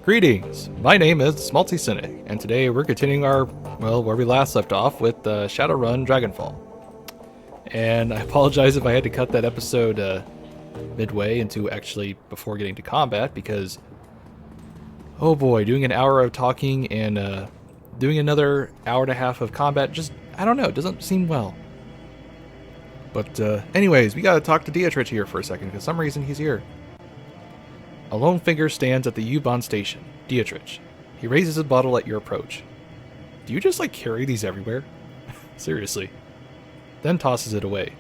Greetings, my name is Cynic, and today we're continuing our, where we last left off with Shadowrun Dragonfall. And I apologize if I had to cut that episode midway into actually before getting to combat, because, oh boy, doing an hour of talking and doing another hour and a half of combat just, I don't know, it doesn't seem well. But anyways, we gotta talk to Dietrich here for a second, because for some reason he's here. A lone figure stands at the U-Bahn station. Dietrich. He raises a bottle at your approach. Do you just, carry these everywhere? Seriously. Then tosses it away.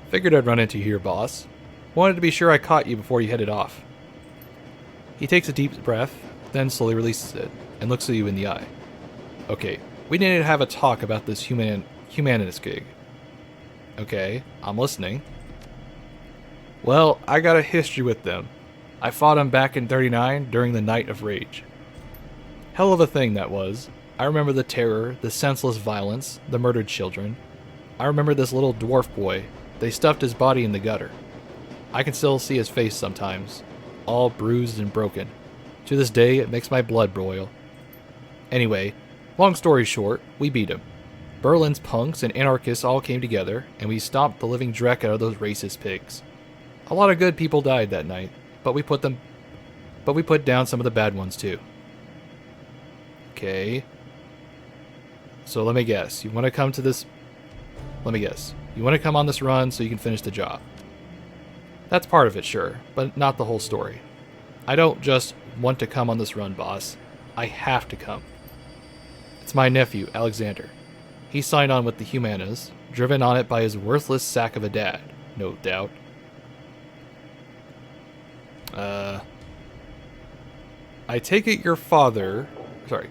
Figured I'd run into you here, boss. Wanted to be sure I caught you before you headed off. He takes a deep breath, then slowly releases it, and looks at you in the eye. Okay, we need to have a talk about this humanist gig. Okay, I'm listening. Well, I got a history with them. I fought him back in 39 during the Night of Rage. Hell of a thing that was. I remember the terror, the senseless violence, the murdered children. I remember this little dwarf boy. They stuffed his body in the gutter. I can still see his face sometimes, all bruised and broken. To this day, it makes my blood boil. Anyway, long story short, we beat him. Berlin's punks and anarchists all came together, and we stomped the living drek out of those racist pigs. A lot of good people died that night. But we put down some of the bad ones too. Okay. So let me guess. You want to come to this... Let me guess. You want to come on this run so you can finish the job. That's part of it, sure, but not the whole story. I don't just want to come on this run, boss. I have to come. It's my nephew, Alexander. He signed on with the Humanas, driven on it by his worthless sack of a dad, no doubt. I take it your father... Sorry.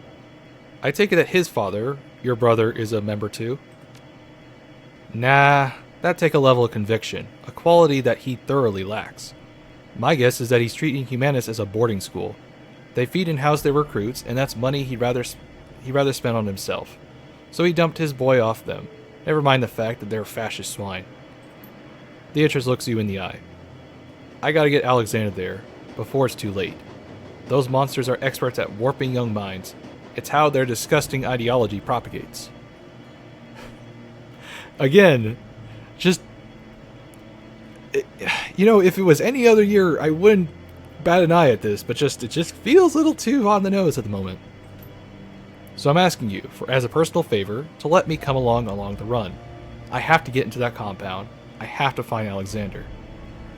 I take it that his father, your brother, is a member too? Nah, that'd take a level of conviction, a quality that he thoroughly lacks. My guess is that he's treating Humanis as a boarding school. They feed and house their recruits, and that's money he'd rather spend on himself. So he dumped his boy off them, never mind the fact that they're fascist swine. Beatrice looks you in the eye. I gotta get Alexander there, before it's too late. Those monsters are experts at warping young minds. It's how their disgusting ideology propagates. Again, just... if it was any other year, I wouldn't bat an eye at this, but it just feels a little too on the nose at the moment. So I'm asking you, as a personal favor, to let me come along the run. I have to get into that compound. I have to find Alexander.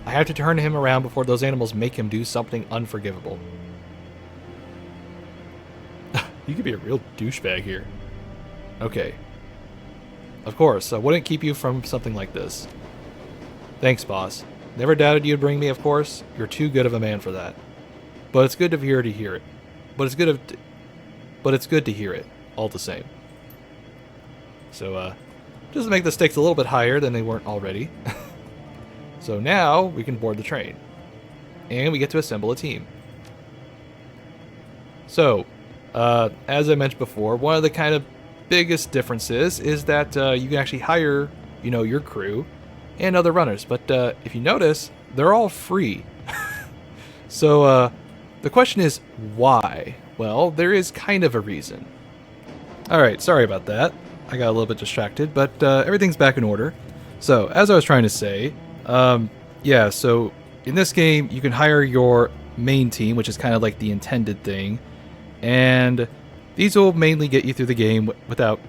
I have to turn him around before those animals make him do something unforgivable. You could be a real douchebag here. Okay. Of course, I wouldn't keep you from something like this. Thanks, boss. Never doubted you'd bring me, of course. You're too good of a man for that. But it's good to hear it. But it's good to hear it, all the same. So, just to make the stakes a little bit higher than they weren't already. So now we can board the train. And we get to assemble a team. So, as I mentioned before, one of the kind of biggest differences is that you can actually hire, your crew and other runners. But if you notice, they're all free. So the question is, why? Well, there is kind of a reason. Alright, sorry about that. I got a little bit distracted, but everything's back in order. So, as I was trying to say, so in this game, you can hire your main team, which is kind of like the intended thing. And these will mainly get you through the game without,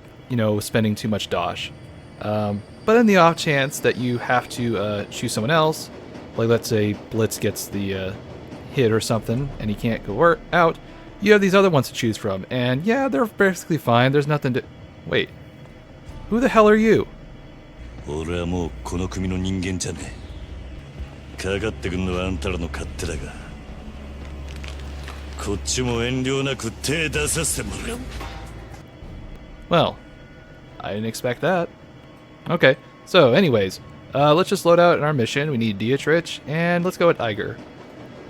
spending too much dosh. But in the off chance that you have to choose someone else, like let's say Blitz gets the hit or something, and he can't go out, you have these other ones to choose from. And yeah, they're basically fine. There's nothing to... Wait. Who the hell are you? Well, I didn't expect that. Okay, so anyways, let's just load out in our mission. We need Dietrich, and let's go with Iger.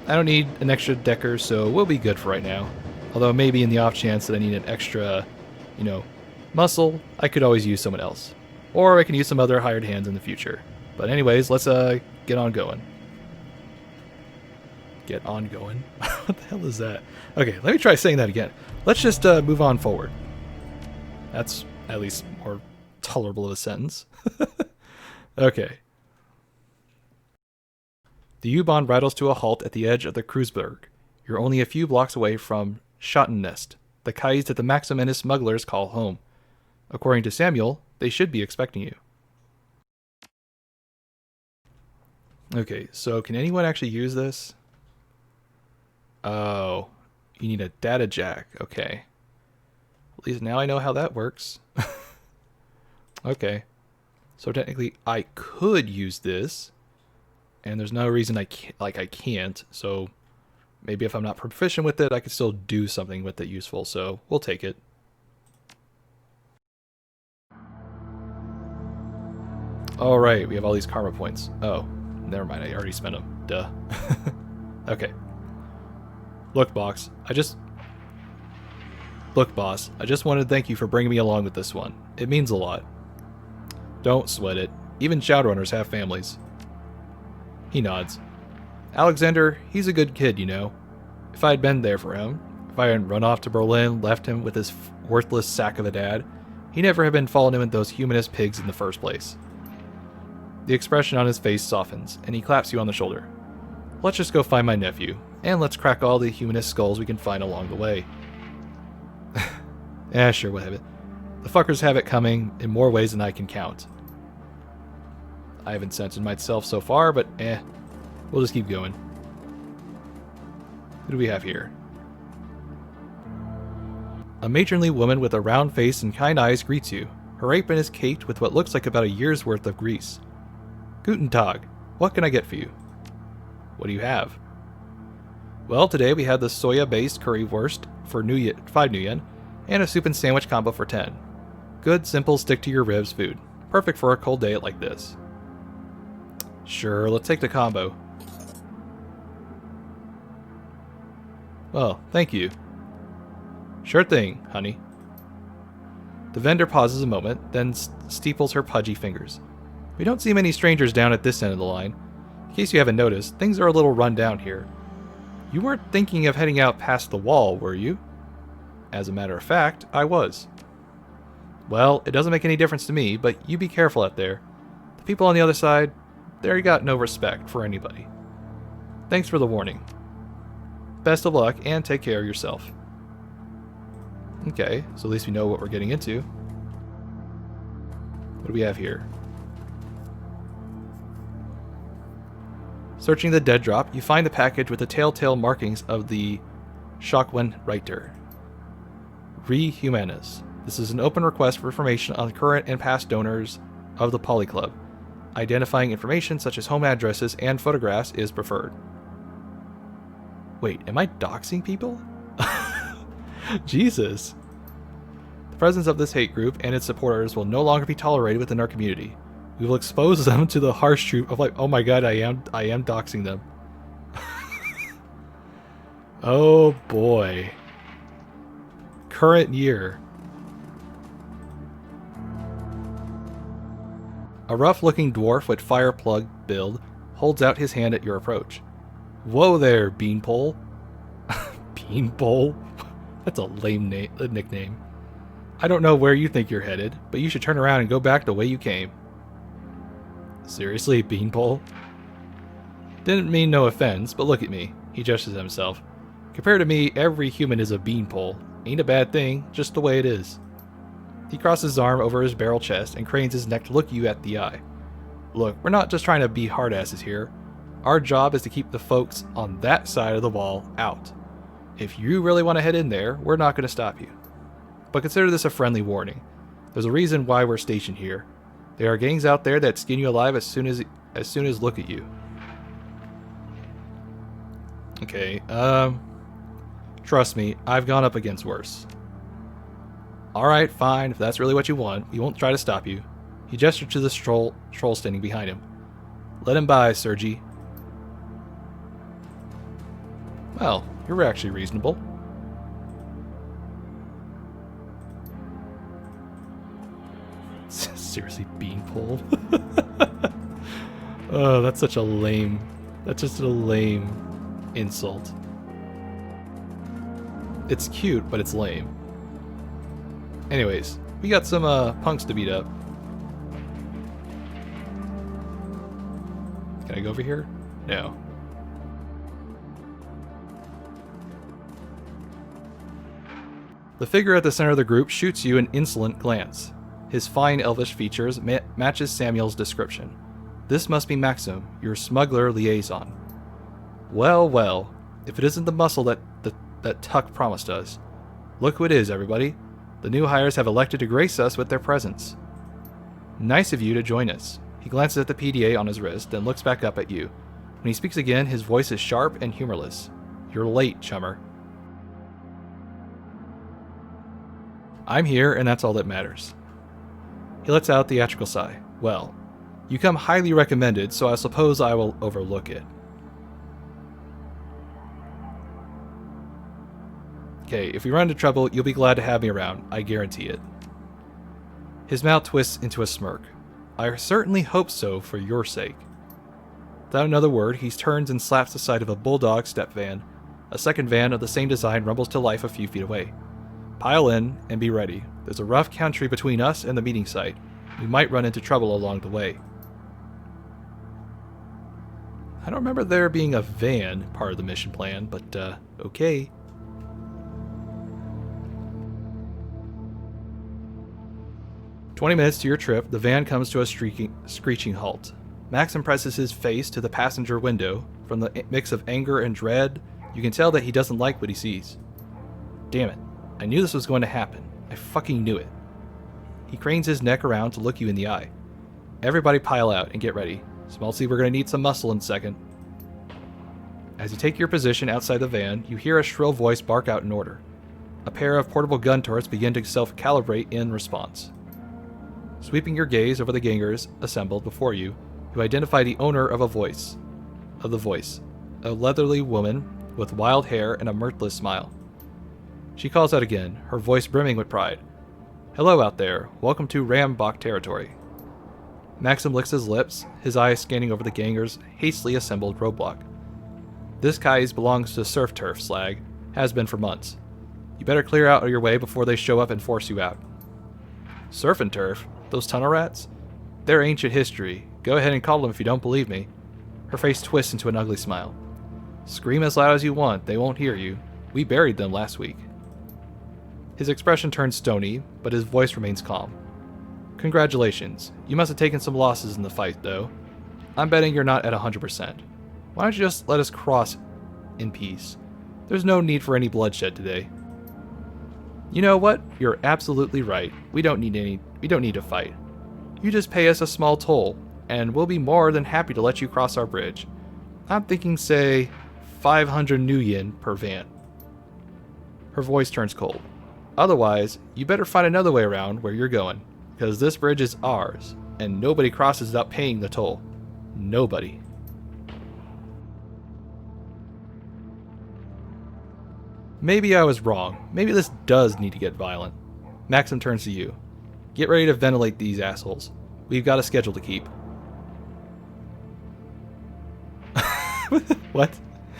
I don't need an extra decker, so we'll be good for right now. Although maybe in the off chance that I need an extra, muscle, I could always use someone else. Or I can use some other hired hands in the future. But anyways, let's get on going. Get on going. What the hell is that? Okay, let me try saying that again. Let's just move on forward. That's at least more tolerable of a sentence. Okay. The U-Bahn rattles to a halt at the edge of the Kreuzberg. You're only a few blocks away from Schottennest, the Kais that the Maximinus smugglers call home. According to Samuel, they should be expecting you. Okay, so can anyone actually use this? Oh, you need a data jack. Okay. At least now I know how that works. Okay. So technically I could use this, and there's no reason I can't. So maybe if I'm not proficient with it, I could still do something with it useful. So we'll take it. All right, we have all these karma points. Oh, never mind. I already spent them. Duh. Okay. Look, boss. I just wanted to thank you for bringing me along with this one. It means a lot. Don't sweat it. Even Shadowrunners have families. He nods. Alexander, he's a good kid, you know. If I had been there for him, if I hadn't run off to Berlin, left him with his worthless sack of a dad, he'd never have been falling in with those humanist pigs in the first place. The expression on his face softens, and he claps you on the shoulder. Let's just go find my nephew, and let's crack all the humanist skulls we can find along the way. Sure, we'll have it. The fuckers have it coming in more ways than I can count. I haven't censored myself so far, but we'll just keep going. Who do we have here? A matronly woman with a round face and kind eyes greets you. Her apron is caked with what looks like about a year's worth of grease. Guten Tag. What can I get for you? What do you have? Well, today we had the soya-based currywurst for 5 New Yen, and a soup and sandwich combo for 10. Good, simple, stick-to-your-ribs food. Perfect for a cold day like this. Sure, let's take the combo. Well, thank you. Sure thing, honey. The vendor pauses a moment, then steeples her pudgy fingers. We don't see many strangers down at this end of the line. In case you haven't noticed, things are a little run down here. You weren't thinking of heading out past the wall, were you? As a matter of fact, I was. Well, it doesn't make any difference to me, but you be careful out there. The people on the other side, they got no respect for anybody. Thanks for the warning. Best of luck, and take care of yourself. Okay, so at least we know what we're getting into. What do we have here? Searching the dead drop, you find the package with the telltale markings of the Schockwenreiter. Re Humanis. This is an open request for information on current and past donors of the Poly Club. Identifying information such as home addresses and photographs is preferred. Wait, am I doxing people? Jesus. The presence of this hate group and its supporters will no longer be tolerated within our community. We will expose them to the harsh truth of like, oh my god, I am doxing them. Oh boy. Current year. A rough-looking dwarf with fireplug build holds out his hand at your approach. Whoa there, Beanpole. Beanpole? That's a lame nickname. I don't know where you think you're headed, but you should turn around and go back the way you came. Seriously, Beanpole? Didn't mean no offense, but look at me. He gestures at himself. Compared to me, every human is a beanpole. Ain't a bad thing, just the way it is. He crosses his arm over his barrel chest and cranes his neck to look you at the eye. Look, we're not just trying to be hardasses here. Our job is to keep the folks on that side of the wall out. If you really want to head in there, we're not going to stop you. But consider this a friendly warning. There's a reason why we're stationed here. There are gangs out there that skin you alive as soon as look at you. Okay, trust me, I've gone up against worse. Alright, fine, if that's really what you want, we won't try to stop you. He gestured to the troll standing behind him. Let him by, Sergi. Well, you're actually reasonable. Seriously, Beanpole? Oh, that's such a lame... That's just a lame Insult. It's cute, but it's lame. Anyways, we got some punks to beat up. Can I go over here? No. The figure at the center of the group shoots you an insolent glance. His fine elvish features matches Samuel's description. This must be Maxim, your smuggler liaison. Well, well, if it isn't the muscle that Tuck promised us. Look who it is, everybody. The new hires have elected to grace us with their presence. Nice of you to join us. He glances at the PDA on his wrist, then looks back up at you. When he speaks again, his voice is sharp and humorless. You're late, chummer. I'm here, and that's all that matters. He lets out a theatrical sigh. Well, you come highly recommended, so I suppose I will overlook it. Okay, if we run into trouble, you'll be glad to have me around. I guarantee it. His mouth twists into a smirk. I certainly hope so for your sake. Without another word, he turns and slaps the side of a bulldog step van. A second van of the same design rumbles to life a few feet away. Pile in and be ready. There's a rough country between us and the meeting site. We might run into trouble along the way. I don't remember there being a van part of the mission plan, but okay. "20 minutes to your trip, the van comes to a screeching halt. Maxim presses his face to the passenger window. From the mix of anger and dread, you can tell that he doesn't like what he sees. Damn it. I knew this was going to happen. I fucking knew it. He cranes his neck around to look you in the eye. Everybody pile out and get ready. Smalty, we're going to need some muscle in a second. As you take your position outside the van, you hear a shrill voice bark out an order. A pair of portable gun turrets begin to self-calibrate in response. Sweeping your gaze over the gangers assembled before you, you identify the owner of the voice. A leathery woman with wild hair and a mirthless smile. She calls out again, her voice brimming with pride. Hello out there. Welcome to Rambach territory. Maxim licks his lips, his eyes scanning over the gangers' hastily assembled roadblock. This Kais belongs to Surf Turf, slag. Has been for months. You better clear out of your way before they show up and force you out. Surf and Turf? Those tunnel rats? They're ancient history. Go ahead and call them if you don't believe me. Her face twists into an ugly smile. Scream as loud as you want. They won't hear you. We buried them last week. His expression turns stony, but his voice remains calm. Congratulations. You must have taken some losses in the fight, though. I'm betting you're not at 100%. Why don't you just let us cross in peace? There's no need for any bloodshed today. You know what? You're absolutely right. We don't need to fight. You just pay us a small toll, and we'll be more than happy to let you cross our bridge. I'm thinking, say, 500 new yen per van. Her voice turns cold. Otherwise, you better find another way around where you're going, because this bridge is ours, and nobody crosses without paying the toll. Nobody. Maybe I was wrong. Maybe this does need to get violent. Maxim turns to you. Get ready to ventilate these assholes. We've got a schedule to keep. What?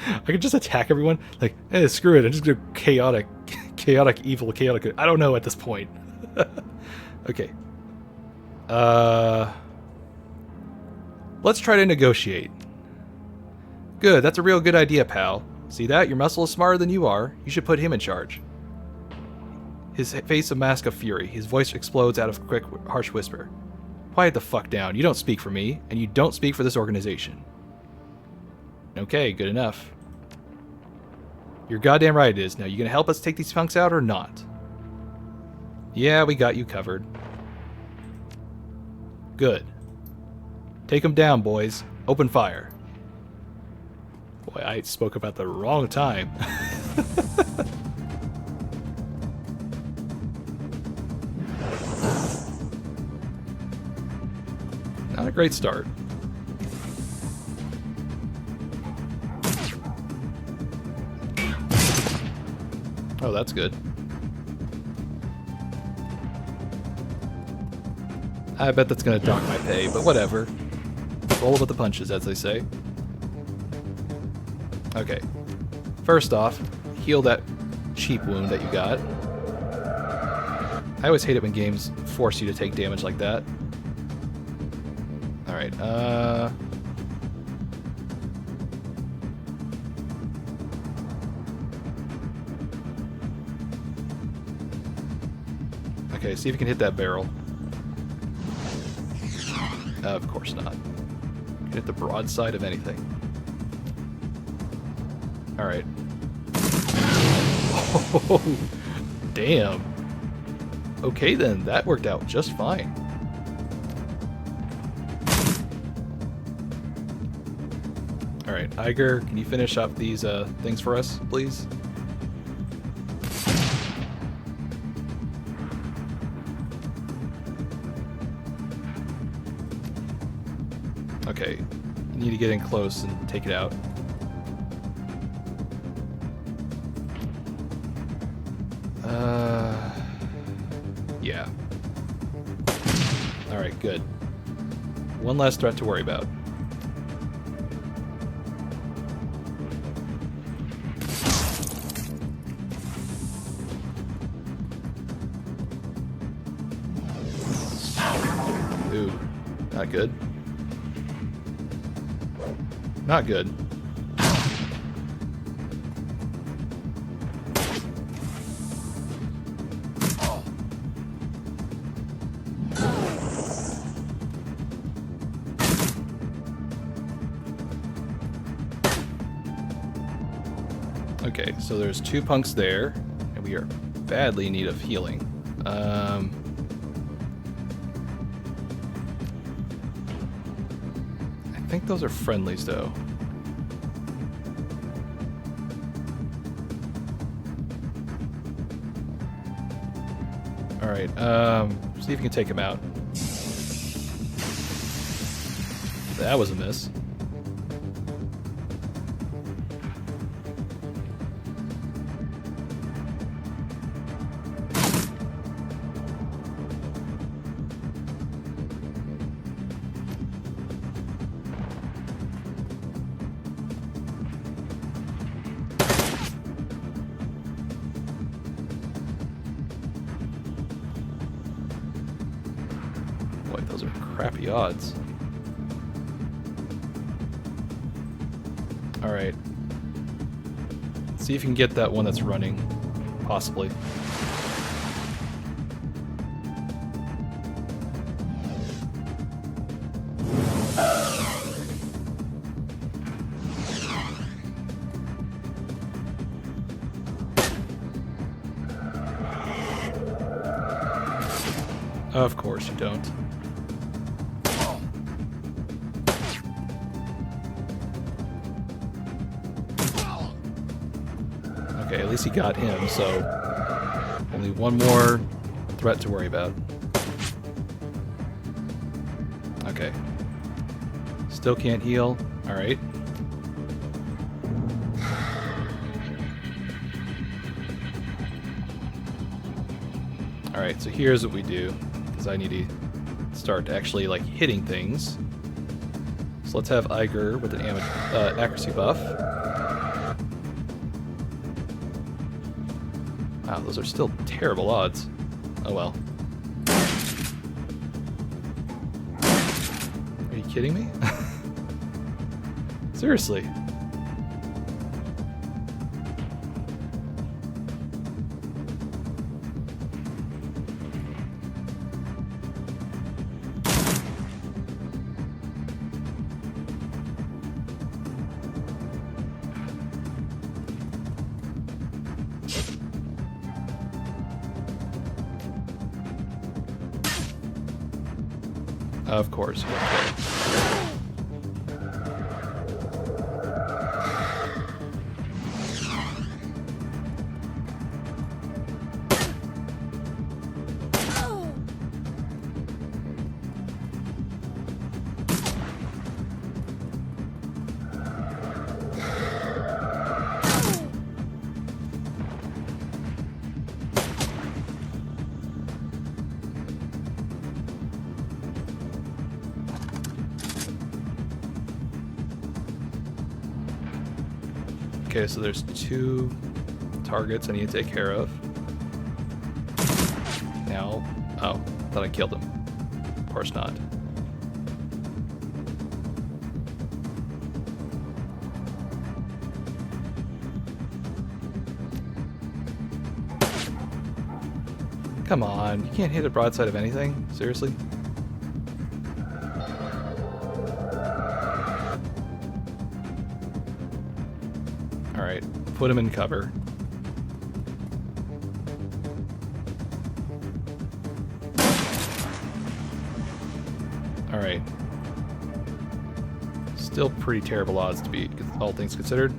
I could just attack everyone? Like, screw it. I'm just gonna chaotic, evil. I don't know at this point. Okay. Let's try to negotiate. Good, that's a real good idea, pal. See that? Your muscle is smarter than you are. You should put him in charge. His face a mask of fury. His voice explodes out of a quick, harsh whisper. Quiet the fuck down. You don't speak for me, and you don't speak for this organization. Okay, good enough. You're goddamn right it is. Now, you gonna help us take these punks out or not? Yeah, we got you covered. Good. Take them down, boys. Open fire. Boy, I spoke about the wrong time. Not a great start. Oh, that's good. I bet that's gonna dock my pay, but whatever. Roll with the punches, as they say. Okay. First off, heal that cheap wound that you got. I always hate it when games force you to take damage like that. Alright, okay, see if you can hit that barrel. Of course not. Hit the broadside of anything. Alright. Oh, damn. Okay then, that worked out just fine. Alright, Iger, can you finish up these things for us, please? Okay, you need to get in close and take it out. Yeah. Alright, good. One less threat to worry about. Ooh, not good. Not good. Okay, so there's 2 punks there, and we are badly in need of healing. I think those are friendlies, though. Alright, see if you can take him out. That was a miss. Boy, those are crappy odds. Alright. See if you can get that one that's running. Possibly. Of course you don't. Okay, at least he got him, so only one more threat to worry about. Okay. Still can't heal. Alright. Alright, so here's what we do, because I need to start actually like hitting things. So let's have Iger with an accuracy buff. Wow, those are still terrible odds. Oh well. Are you kidding me? Seriously. Of course. Okay. Okay, so there's 2 targets I need to take care of. Now, oh, thought I killed him. Of course not. Come on, you can't hit a broadside of anything? Seriously? Alright, put him in cover. Alright. Still pretty terrible odds to be, all things considered.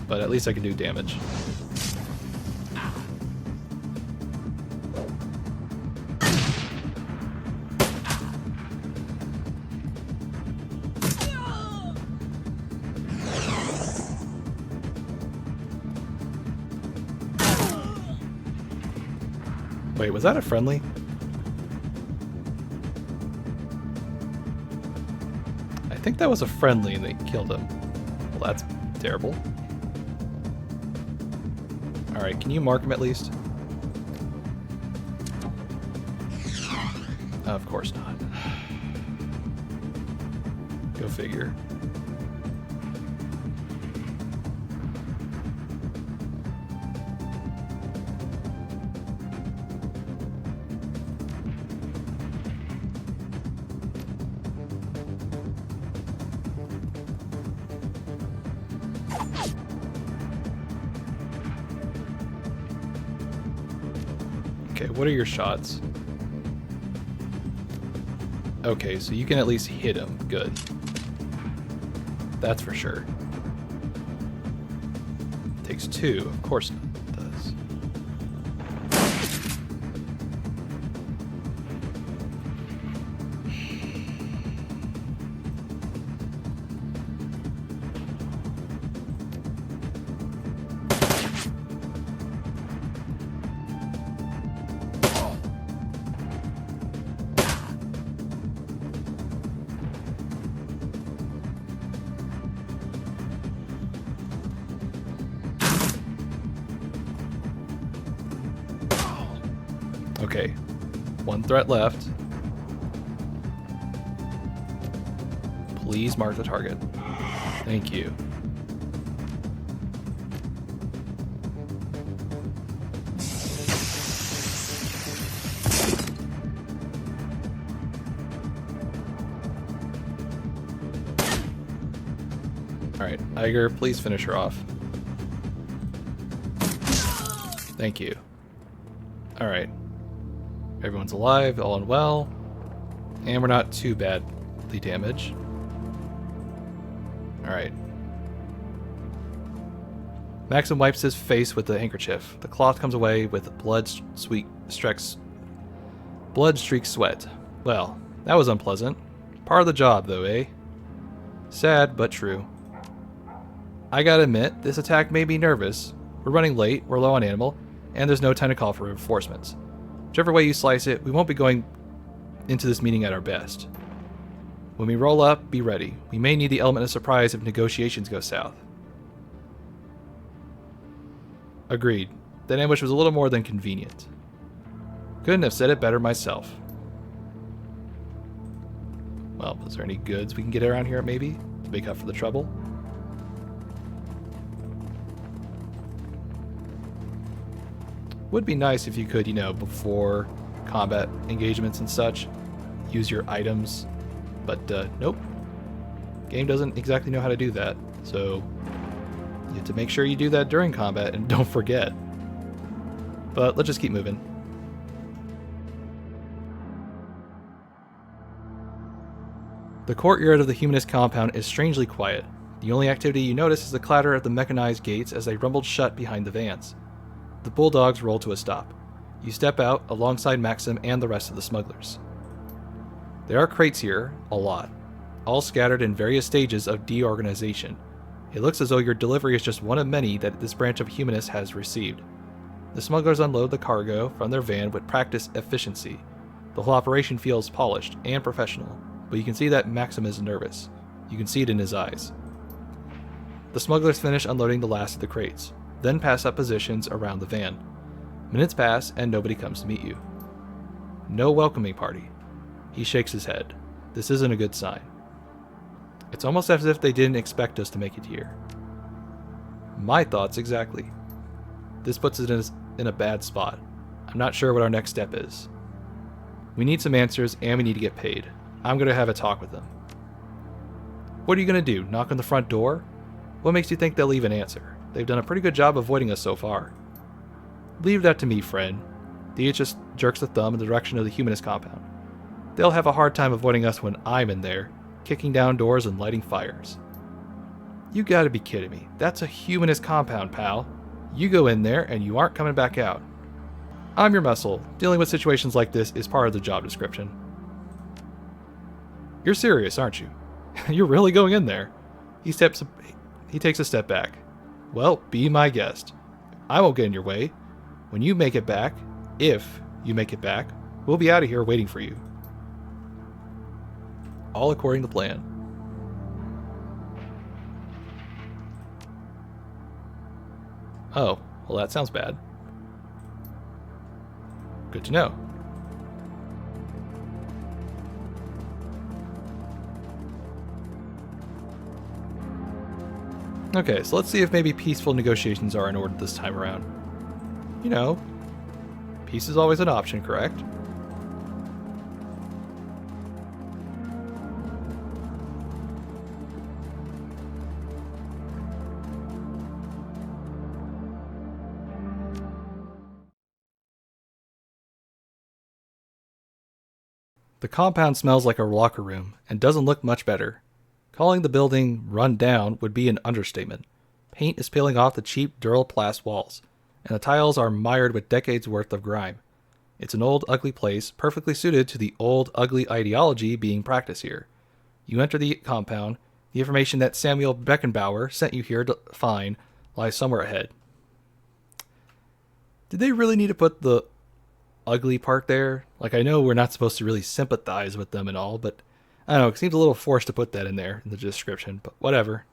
But at least I can do damage. Wait, was that a friendly? I think that was a friendly and they killed him. Well, that's terrible. Alright, can you mark him at least? Of course not. Go figure. Okay, what are your shots? Okay, so you can at least hit him. Good. That's for sure. Takes 2. Of course it does. Okay, 1 threat left. Please mark the target. Thank you. Alright, Iger, please finish her off. Thank you. Alright. Everyone's alive, all and well. And we're not too badly damaged. Alright. Maxim wipes his face with the handkerchief. The cloth comes away with blood-streaked sweat. Well, that was unpleasant. Part of the job, though, eh? Sad, but true. I gotta admit, this attack made me nervous. We're running late, we're low on animal, and there's no time to call for reinforcements. Whichever way you slice it, we won't be going into this meeting at our best. When we roll up, be ready. We may need the element of surprise if negotiations go south. Agreed. That ambush was a little more than convenient. Couldn't have said it better myself. Well, is there any goods we can get around here, maybe? To make up for the trouble? Would be nice if you could, you know, before combat engagements and such, use your items, but nope. Game doesn't exactly know how to do that, so you have to make sure you do that during combat and don't forget. But let's just keep moving. The courtyard of the humanist compound is strangely quiet. The only activity you notice is the clatter of the mechanized gates as they rumbled shut behind the vans. The bulldogs roll to a stop. You step out alongside Maxim and the rest of the smugglers. There are crates here, a lot, all scattered in various stages of deorganization. It looks as though your delivery is just one of many that this branch of humanists has received. The smugglers unload the cargo from their van with practiced efficiency. The whole operation feels polished and professional, but you can see that Maxim is nervous. You can see it in his eyes. The smugglers finish unloading the last of the crates, then pass up positions around the van. Minutes pass and nobody comes to meet you. No welcoming party. He shakes his head. This isn't a good sign. It's almost as if they didn't expect us to make it here. My thoughts exactly. This puts it in a bad spot. I'm not sure what our next step is. We need some answers and we need to get paid. I'm going to have a talk with them. What are you going to do? Knock on the front door? What makes you think they'll leave an answer? They've done a pretty good job avoiding us so far. Leave that to me, friend. DHS jerks a thumb in the direction of the humanist compound. They'll have a hard time avoiding us when I'm in there, kicking down doors and lighting fires. You gotta be kidding me. That's a humanist compound, pal. You go in there and you aren't coming back out. I'm your muscle. Dealing with situations like this is part of the job description. You're serious, aren't you? You're really going in there? He takes a step back. Well, be my guest. I won't get in your way. When you make it back, if you make it back, we'll be out of here waiting for you. All according to plan. Oh, well that sounds bad. Good to know. Okay, so let's see if maybe peaceful negotiations are in order this time around. You know, peace is always an option, correct? The compound smells like a locker room and doesn't look much better. Calling the building run down would be an understatement. Paint is peeling off the cheap Duralplast walls, and the tiles are mired with decades worth of grime. It's an old, ugly place, perfectly suited to the old, ugly ideology being practiced here. You enter the compound. The information that Samuel Beckenbauer sent you here to find lies somewhere ahead. Did they really need to put the ugly part there? Like, I know we're not supposed to really sympathize with them and all, but I don't know, it seems a little forced to put that in there in the description, but whatever.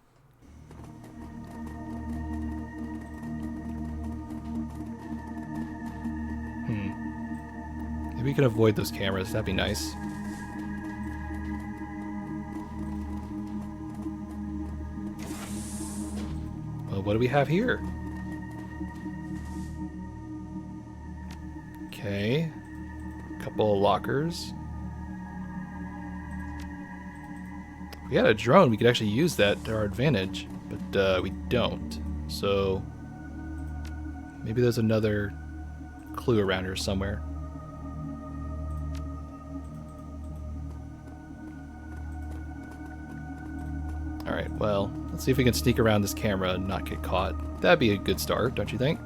Maybe we can avoid those cameras, that'd be nice. Well, what do we have here? Okay, a couple of lockers. If we had a drone, we could actually use that to our advantage, but we don't. So maybe there's another clue around here somewhere. Alright, well, let's see if we can sneak around this camera and not get caught. That'd be a good start, don't you think?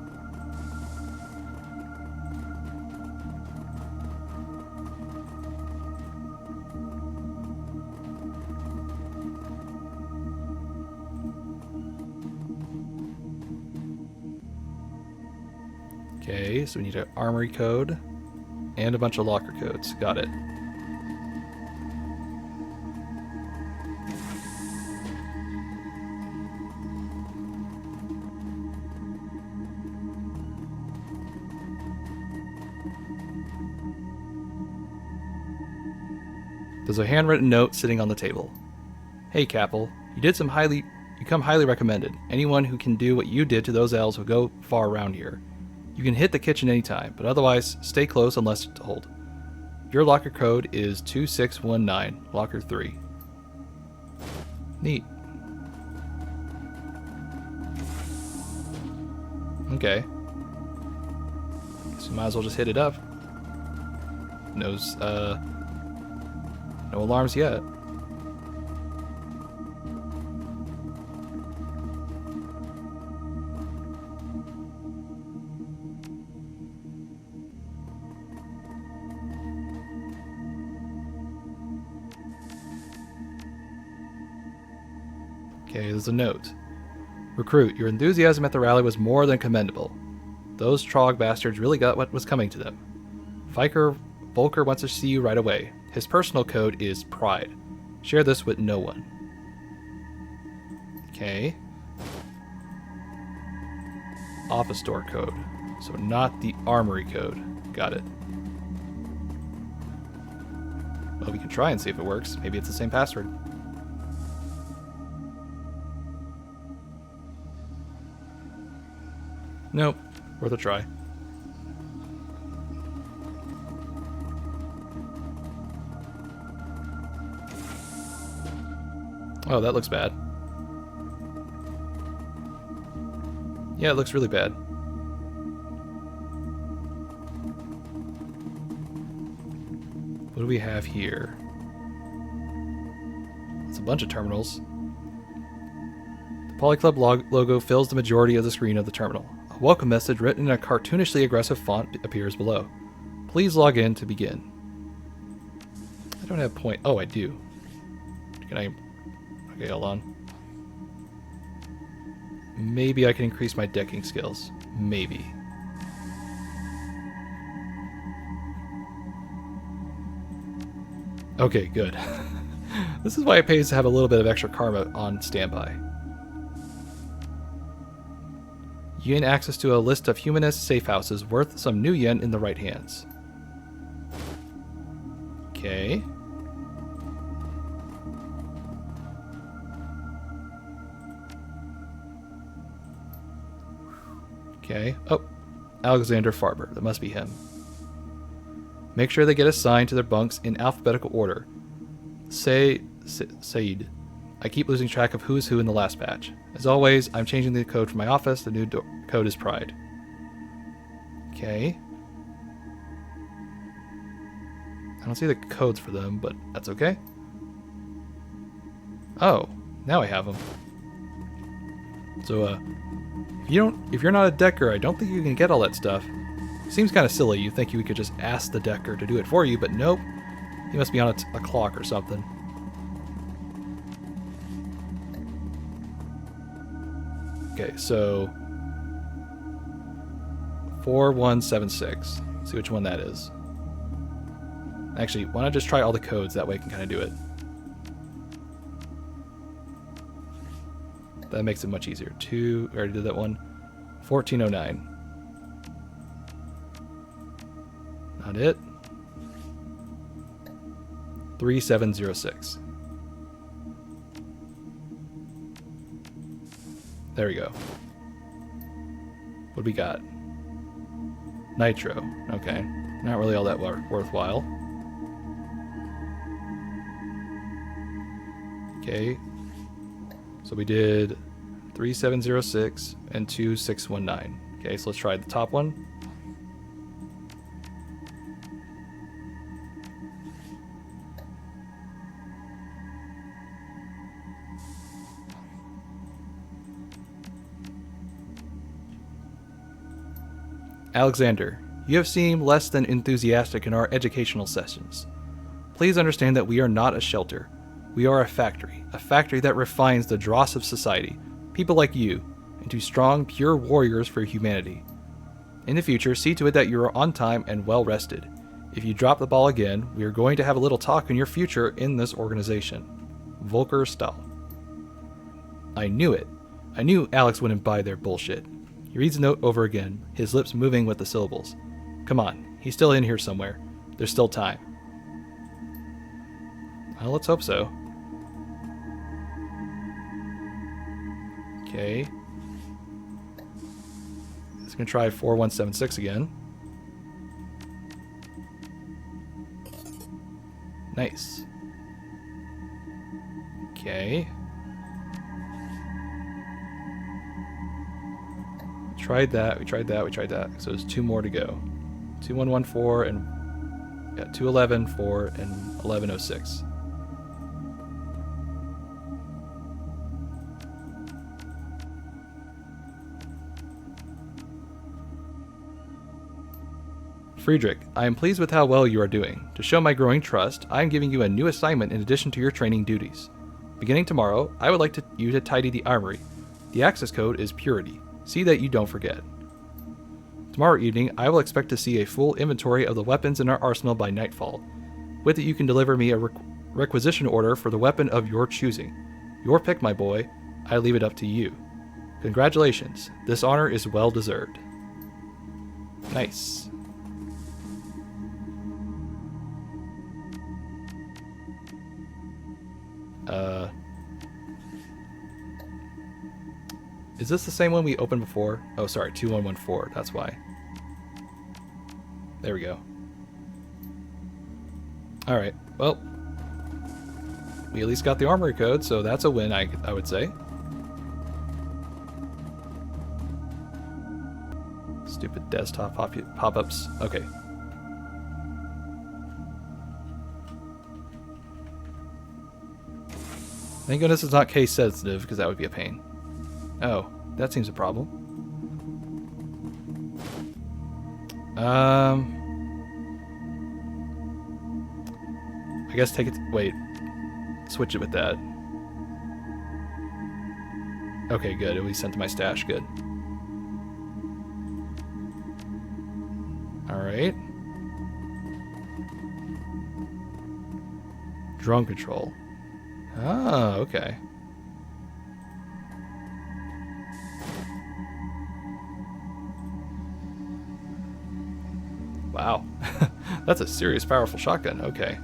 Okay, so we need an armory code and a bunch of locker codes. Got it. There's a handwritten note sitting on the table. Hey, Capel, you come highly recommended. Anyone who can do what you did to those elves will go far around here. You can hit the kitchen anytime, but otherwise, stay close unless told. Your locker code is 2619, locker 3. Neat. Okay. So might as well just hit it up. No alarms yet. Okay, there's a note. Recruit, your enthusiasm at the rally was more than commendable. Those Trog bastards really got what was coming to them. Volker wants to see you right away. His personal code is Pride. Share this with no one. Okay. office door code. So not the armory code. Got it. Well, we can try and see if it works. Maybe it's the same password. Nope. Worth a try. Oh, that looks bad. Yeah, it looks really bad. What do we have here? It's a bunch of terminals. The Polyclub logo fills the majority of the screen of the terminal. A welcome message written in a cartoonishly aggressive font appears below. Please log in to begin. I don't have point. Oh, I do. Can I... Okay, hold on. Maybe I can increase my decking skills. Maybe. Okay, good. This is why it pays to have a little bit of extra karma on standby. You gain access to a list of humanist safe houses worth some new yen in the right hands. Okay. Okay. Oh, Alexander Farber. That must be him. Make sure they get assigned to their bunks in alphabetical order. Said. I keep losing track of who's who in the last batch. As always, I'm changing the code for my office. The new code is Pride. Okay. I don't see the codes for them, but that's okay. Oh, now I have them. So, if you're not a decker, I don't think you can get all that stuff. Seems kind of silly. You think you could just ask the decker to do it for you, but nope. He must be on a clock or something. Okay, so 4176. See which one that is. Actually, why not just try all the codes? That way I can kind of do it. That makes it much easier. I already did that one. 1409. Not it. 3706. There we go. What do we got? Nitro. Okay. Not really all that worthwhile. Okay. So we did 3706 and 2619. Okay, so let's try the top one. Alexander, you have seemed less than enthusiastic in our educational sessions. Please understand that we are not a shelter. We are a factory that refines the dross of society, people like you, into strong, pure warriors for humanity. In the future, see to it that you are on time and well rested. If you drop the ball again, we are going to have a little talk on your future in this organization. Volker Stahl. I knew it. I knew Alex wouldn't buy their bullshit. He reads the note over again, his lips moving with the syllables. Come on, he's still in here somewhere. There's still time. Well, let's hope so. Okay. Just gonna try 4176 again. Nice. Okay. We tried that. So there's two more to go. 2114 and 211, 4, and 1106. Friedrich, I am pleased with how well you are doing. To show my growing trust, I am giving you a new assignment in addition to your training duties. Beginning tomorrow, I would like you to tidy the armory. The access code is Purity. See that you don't forget. Tomorrow evening, I will expect to see a full inventory of the weapons in our arsenal by nightfall. With it, you can deliver me a requisition order for the weapon of your choosing. Your pick, my boy. I leave it up to you. Congratulations. This honor is well deserved. Nice. Is this the same one we opened before? Oh, sorry, 2114. That's why. There we go. Alright, well. We at least got the armory code, so that's a win, I would say. Stupid desktop pop-ups. Okay. Thank goodness it's not case sensitive, because that would be a pain. Oh, that seems a problem. I guess take it. Wait. Switch it with that. Okay, good. It was sent to my stash. Good. Alright. Drone control. Ah, okay. Wow. That's a serious powerful shotgun. Okay.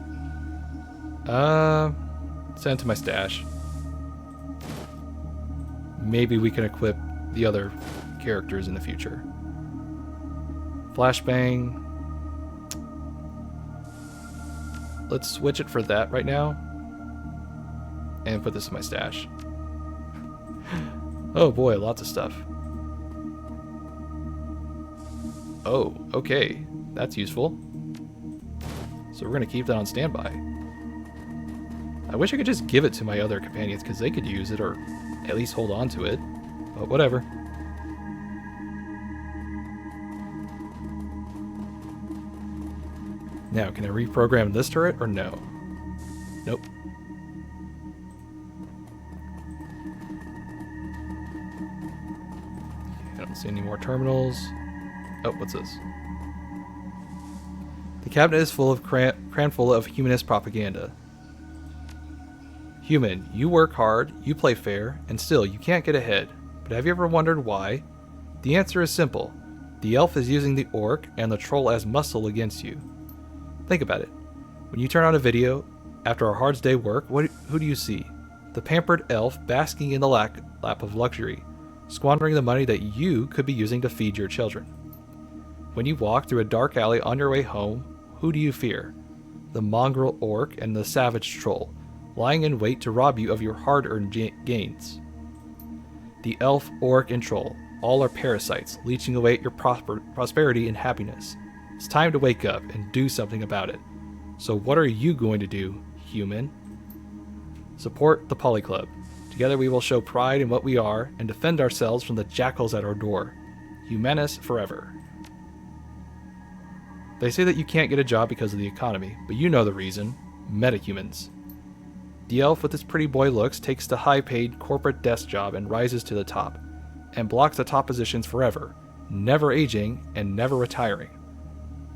Send it to my stash. Maybe we can equip the other characters in the future. Flashbang. Let's switch it for that right now. And put this in my stash. Oh boy, lots of stuff. Oh, okay. That's useful. So we're going to keep that on standby. I wish I could just give it to my other companions because they could use it or at least hold on to it. But whatever. Now, can I reprogram this turret or no? Nope. I don't see any more terminals. Oh, what's this? The cabinet is full of crammed full of humanist propaganda. Human, you work hard, you play fair, and still you can't get ahead. But have you ever wondered why? The answer is simple. The elf is using the orc and the troll as muscle against you. Think about it. When you turn on a video, after a hard day's work, who do you see? The pampered elf basking in the lap of luxury, squandering the money that you could be using to feed your children. When you walk through a dark alley on your way home, who do you fear? The mongrel orc and the savage troll, lying in wait to rob you of your hard-earned gains. The elf, orc, and troll, all are parasites, leeching away at your prosperity and happiness. It's time to wake up and do something about it. So what are you going to do, human? Support the Poly Club. Together we will show pride in what we are and defend ourselves from the jackals at our door. Humanus forever. They say that you can't get a job because of the economy, but you know the reason. Metahumans. The elf with his pretty boy looks takes the high-paid corporate desk job and rises to the top, and blocks the top positions forever, never aging and never retiring.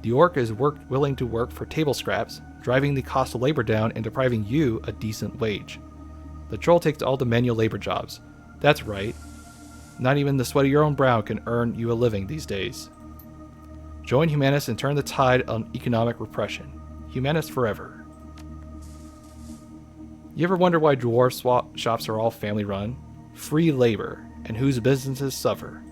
The orc is willing to work for table scraps, driving the cost of labor down and depriving you a decent wage. The troll takes all the manual labor jobs. That's right. Not even the sweat of your own brow can earn you a living these days. Join Humanus and turn the tide on economic repression. Humanus forever. You ever wonder why dwarf shops are all family run? Free labor, and whose businesses suffer.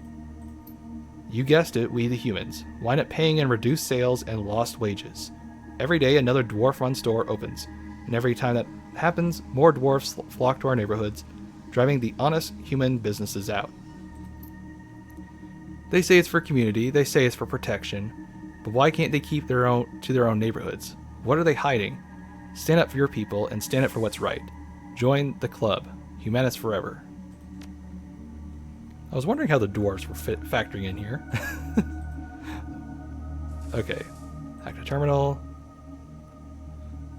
You guessed it, we the humans. Wind up paying in reduced sales and lost wages. Every day another dwarf-run store opens, and every time that happens, more dwarfs flock to our neighborhoods, driving the honest human businesses out. They say it's for community, they say it's for protection, but why can't they keep their own neighborhoods? What are they hiding? Stand up for your people and stand up for what's right. Join the club. Humanus forever. I was wondering how the dwarves were factoring in here. Okay. Active terminal.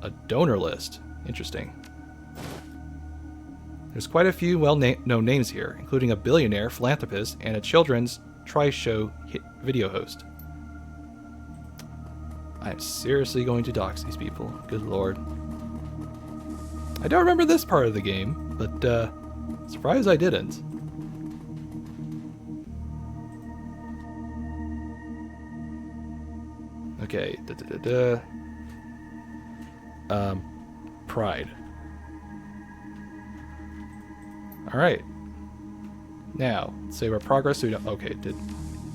A donor list. Interesting. There's quite a few well-known names here, including a billionaire, philanthropist, and a children's tri-show video host. I'm seriously going to dox these people. Good lord. I don't remember this part of the game, but surprised I didn't. Okay. Pride. Alright. Now, save our progress. So we don't, okay, did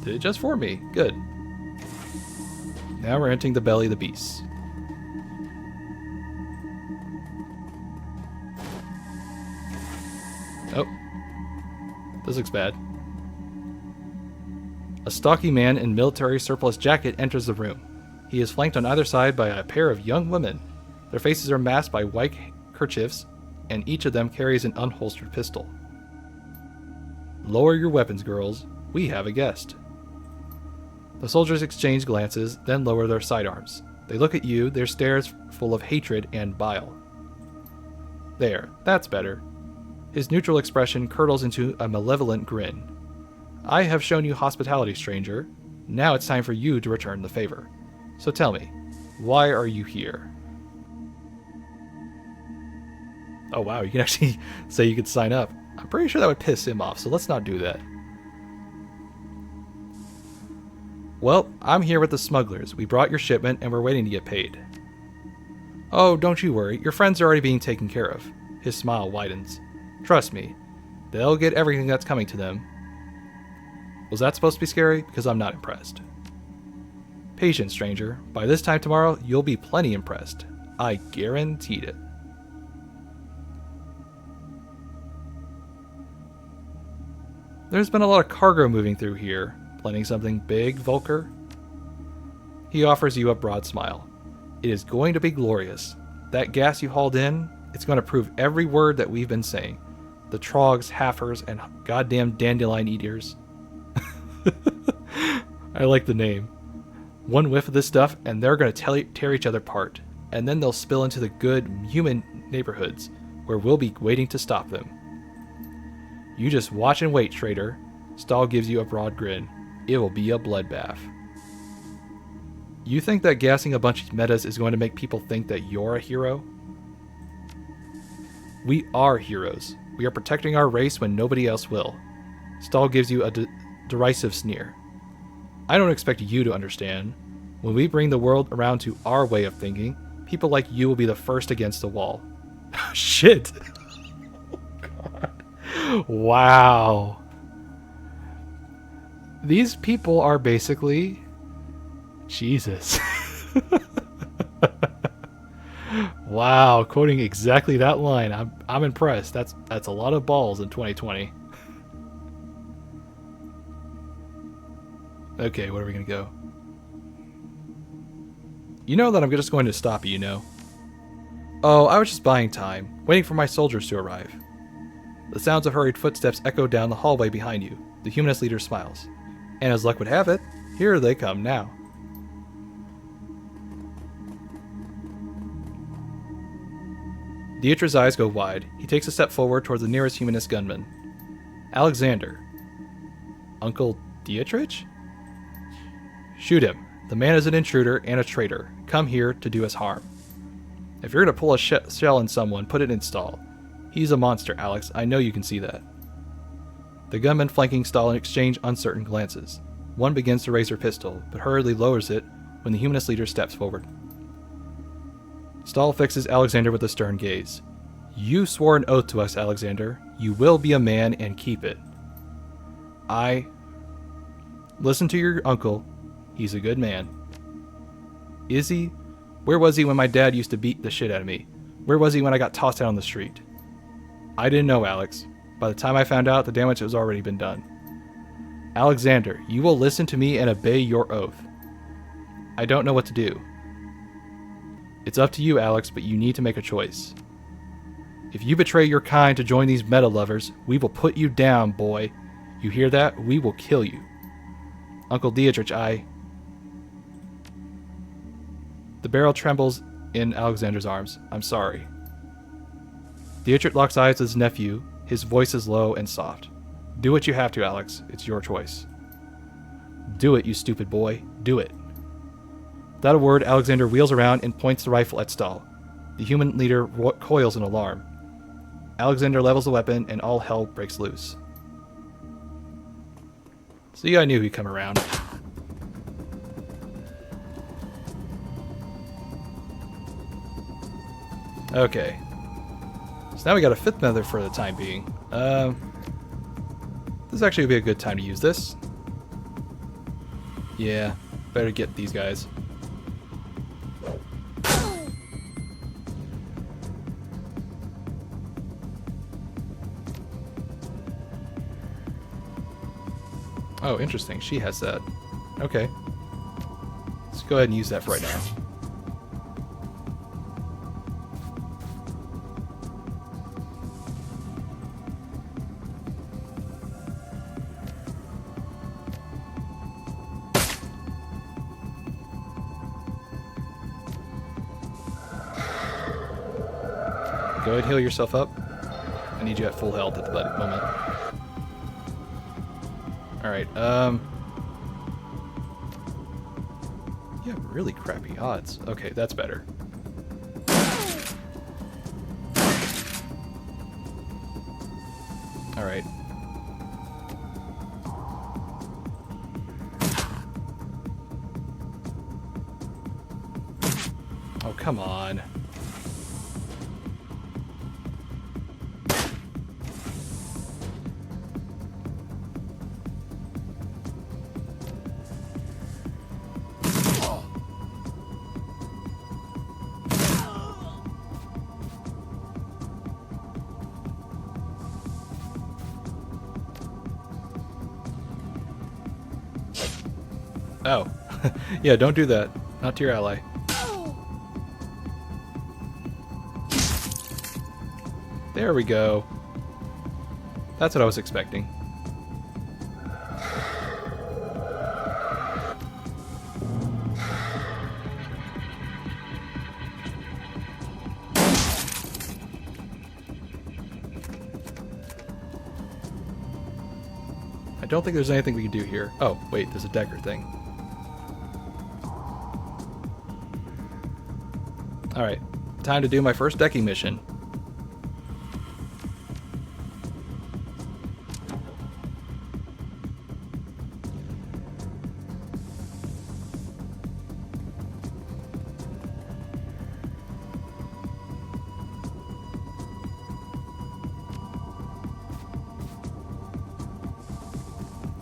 it just for me. Good. Now we're entering the belly of the beast. Oh. This looks bad. A stocky man in military surplus jacket enters the room. He is flanked on either side by a pair of young women. Their faces are masked by white kerchiefs, and each of them carries an unholstered pistol. Lower your weapons, girls. We have a guest. The soldiers exchange glances, then lower their sidearms. They look at you, their stares full of hatred and bile. There, that's better. His neutral expression curdles into a malevolent grin. I have shown you hospitality, stranger. Now it's time for you to return the favor. So tell me, why are you here? Oh wow, you can actually say you could sign up. I'm pretty sure that would piss him off, so let's not do that. Well, I'm here with the smugglers. We brought your shipment and we're waiting to get paid. Oh, don't you worry. Your friends are already being taken care of. His smile widens. Trust me, they'll get everything that's coming to them. Was that supposed to be scary? Because I'm not impressed. Patience, stranger. By this time tomorrow, you'll be plenty impressed. I guaranteed it. There's been a lot of cargo moving through here. Planning something big, Volker? He offers you a broad smile. It is going to be glorious. That gas you hauled in, it's going to prove every word that we've been saying. The trogs, halfers, and goddamn dandelion eaters. I like the name. One whiff of this stuff, and they're going to tear each other apart. And then they'll spill into the good human neighborhoods, where we'll be waiting to stop them. You just watch and wait, traitor. Stahl gives you a broad grin. It will be a bloodbath. You think that gassing a bunch of metas is going to make people think that you're a hero? We are heroes. We are protecting our race when nobody else will. Stahl gives you a derisive sneer. I don't expect you to understand. When we bring the world around to our way of thinking, people like you will be the first against the wall. Shit! Oh, God. Wow. These people are basically... Jesus. Wow, quoting exactly that line. I'm impressed. That's a lot of balls in 2020. Okay, where are we gonna go? You know that I'm just going to stop you, you know? Oh, I was just buying time, waiting for my soldiers to arrive. The sounds of hurried footsteps echo down the hallway behind you. The humanist leader smiles. And as luck would have it, here they come now. Dietrich's eyes go wide. He takes a step forward towards the nearest humanist gunman. Alexander. Uncle Dietrich? Shoot him. The man is an intruder and a traitor. Come here to do us harm. If you're going to pull a shell in someone, put it in Stahl. He's a monster, Alex. I know you can see that. The gunmen flanking Stahl exchange uncertain glances. One begins to raise her pistol, but hurriedly lowers it when the humanist leader steps forward. Stahl fixes Alexander with a stern gaze. You swore an oath to us, Alexander. You will be a man and keep it. Listen to your uncle. He's a good man. Is he? Where was he when my dad used to beat the shit out of me? Where was he when I got tossed out on the street? I didn't know, Alex. By the time I found out, the damage has already been done. Alexander, you will listen to me and obey your oath. I don't know what to do. It's up to you, Alex, but you need to make a choice. If you betray your kind to join these meta lovers, we will put you down, boy. You hear that? We will kill you. Uncle Dietrich, The barrel trembles in Alexander's arms. I'm sorry. Dietrich locks eyes with his nephew. His voice is low and soft. Do what you have to, Alex. It's your choice. Do it, you stupid boy. Do it. Without a word, Alexander wheels around and points the rifle at Stahl. The human leader coils in alarm. Alexander levels the weapon and all hell breaks loose. See, I knew he'd come around. Okay. So now we got a 5th nether for the time being. This actually would be a good time to use this. Yeah, better get these guys. Oh, interesting. She has that. Okay. Let's go ahead and use that for right now. Go ahead and heal yourself up. I need you at full health at the moment. Alright, you have really crappy odds. Okay, that's better. Alright. Oh, come on. Oh. Yeah, don't do that. Not to your ally. There we go. That's what I was expecting. I don't think there's anything we can do here. Oh, wait, there's a Decker thing. Alright, time to do my first decking mission.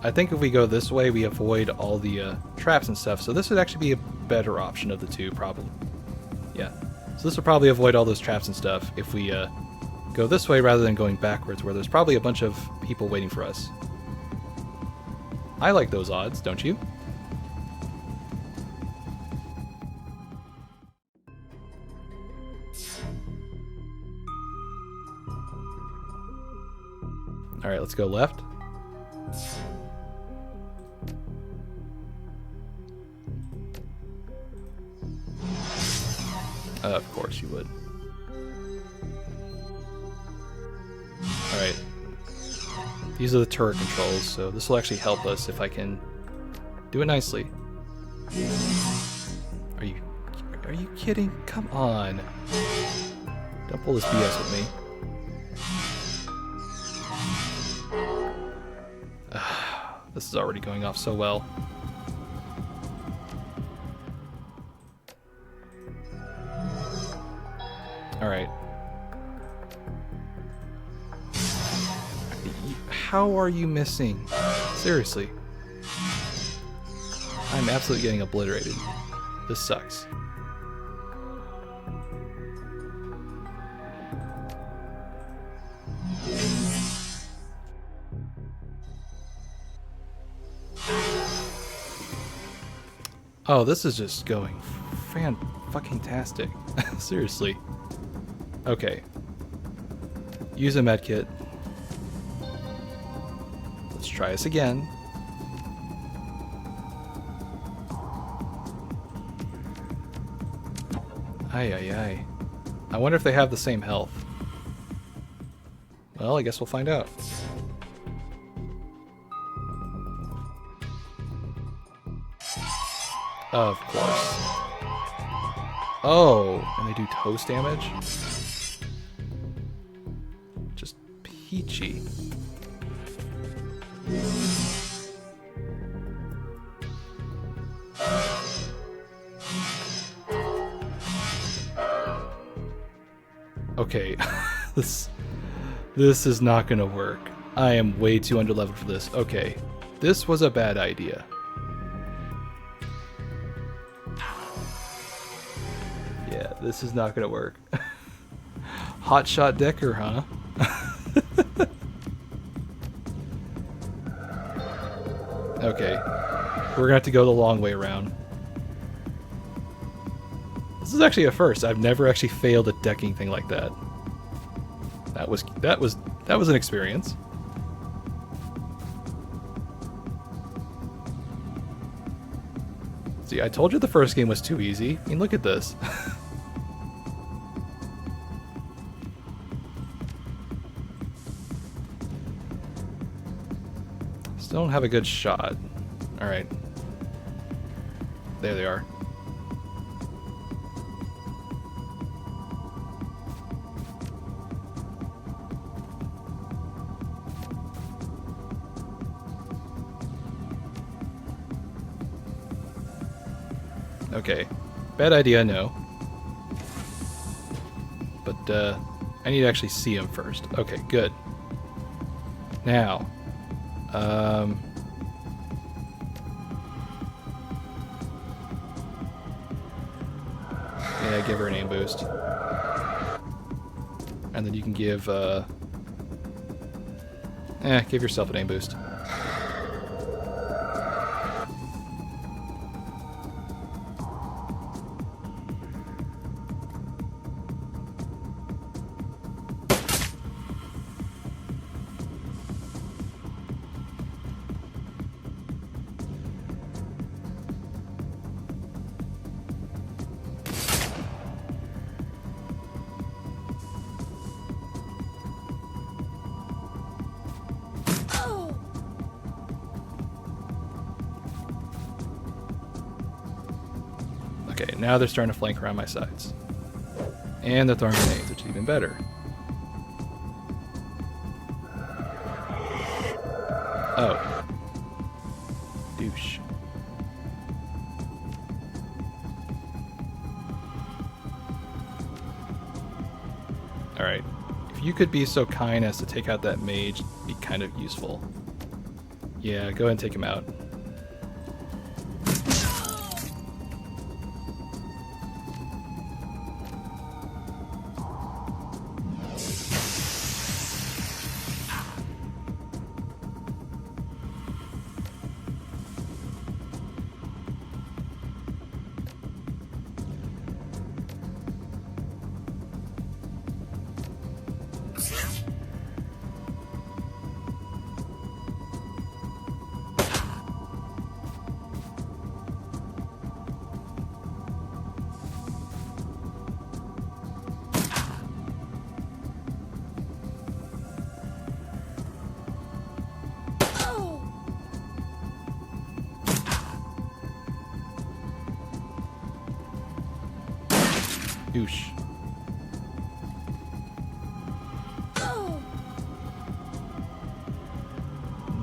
I think if we go this way, we avoid all the traps and stuff, so this would actually be a better option of the two, probably. Yeah, so this will probably avoid all those traps and stuff if we go this way rather than going backwards, where there's probably a bunch of people waiting for us. I like those odds, don't you? Alright, let's go left. Of course you would. Alright. These are the turret controls, so this will actually help us if I can do it nicely. Are you kidding? Come on. Don't pull this BS with me. This is already going off so well. Alright. How are you missing? Seriously. I'm absolutely getting obliterated. This sucks. Oh, this is just going fan-fucking-tastic. Seriously. Okay. Use a medkit. Let's try this again. Ay. I wonder if they have the same health. Well, I guess we'll find out. Of course. Oh, and they do toast damage? Just peachy. This is not gonna work. I am way too underleveled for this. Okay, this was a bad idea. Yeah, this is not gonna work. Hotshot Decker, huh? Okay, we're gonna have to go the long way around. This is actually a first. I've never actually failed a decking thing like that. That was an experience. See, I told you the first game was too easy. I mean, look at this. Still don't have a good shot. All right. There they are. Okay, bad idea, no. But I need to actually see him first. Okay, good. Now, yeah, give her an aim boost, and then you can give give yourself an aim boost. Okay, now they're starting to flank around my sides. And they're throwing grenades, which is even better. Oh. Douche. Alright. If you could be so kind as to take out that mage, it'd be kind of useful. Yeah, go ahead and take him out. Douche.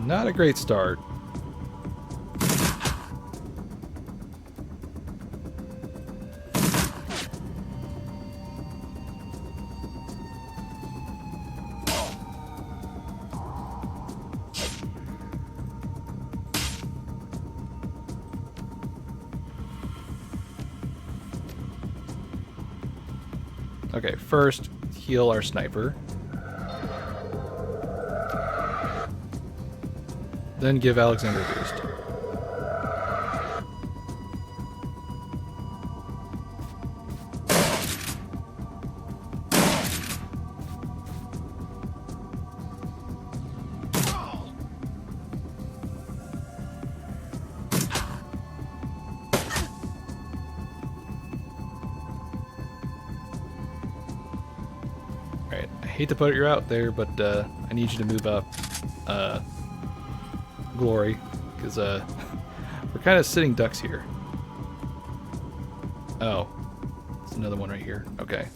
Not a great start. Okay, first, heal our sniper. Then give Alexander a boost. Alright, I hate to put you out there, but I need you to move up. Glory, because we're kind of sitting ducks here. Oh, there's another one right here. Okay.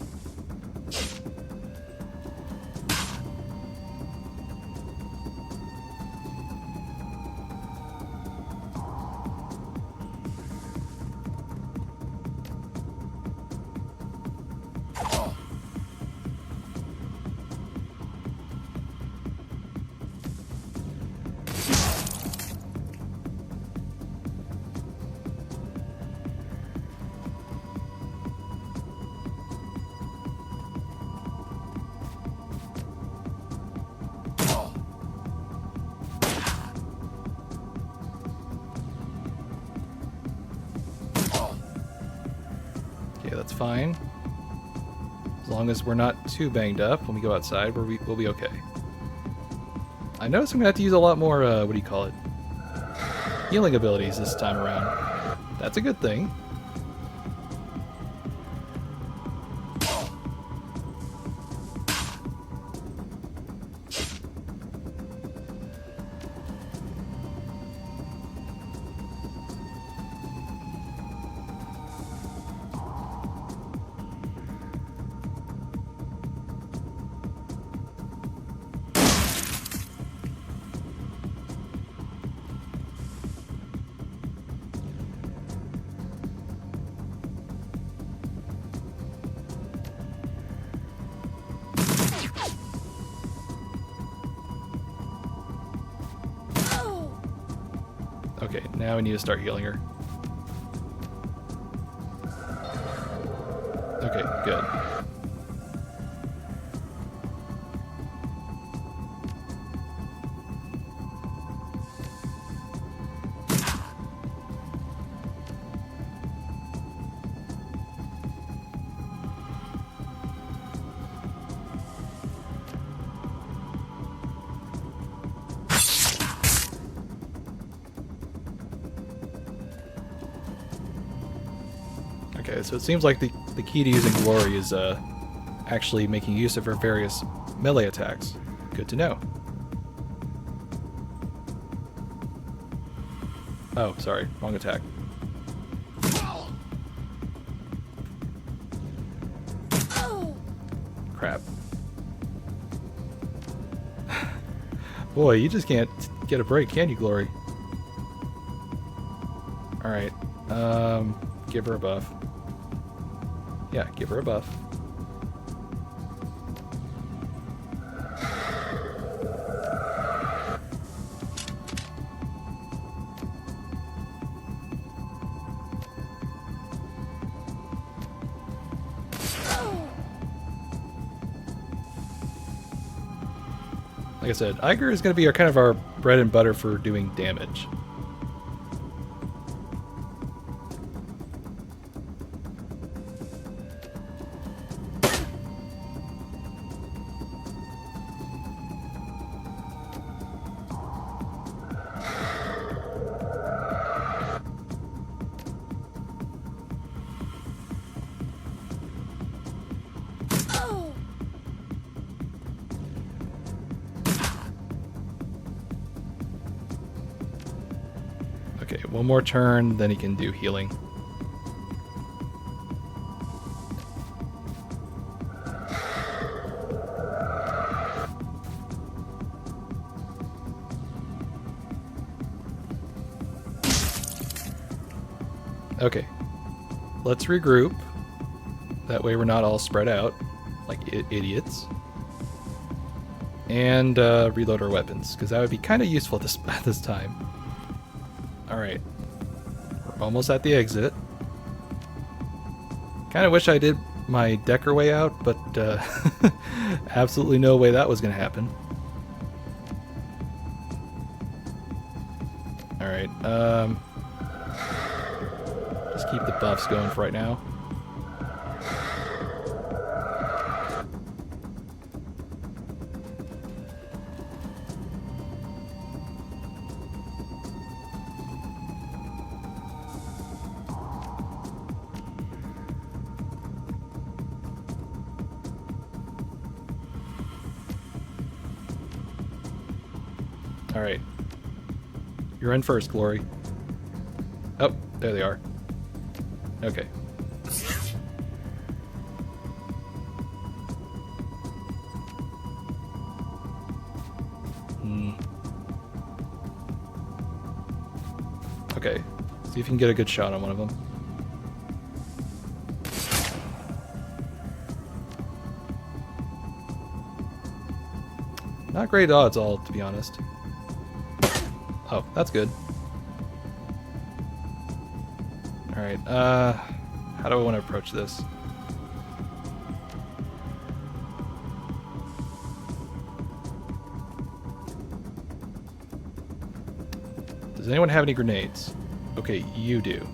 that's fine. As long as we're not too banged up when we go outside, we'll be okay. I notice I'm gonna have to use a lot more, what do you call it? Healing abilities this time around. That's a good thing. Okay, now we need to start healing her. Okay, good. Okay, so it seems like the key to using Glory is actually making use of her various melee attacks. Good to know. Oh, sorry, wrong attack. Crap. Boy, you just can't get a break, can you, Glory? Alright, give her a buff. Yeah, give her a buff. Like I said, Iger is going to be kind of our bread and butter for doing damage. Okay, one more turn, then he can do healing. Okay, let's regroup. That way we're not all spread out like idiots. And reload our weapons, because that would be kind of useful at this time. Alright, we're almost at the exit. Kind of wish I did my Decker way out, but absolutely no way that was going to happen. Alright, just keep the buffs going for right now. Alright. You're in first, Glory. Oh, there they are. Okay. Okay. See if you can get a good shot on one of them. Not great odds all, to be honest. Oh, that's good. Alright, how do I want to approach this? Does anyone have any grenades? Okay, you do.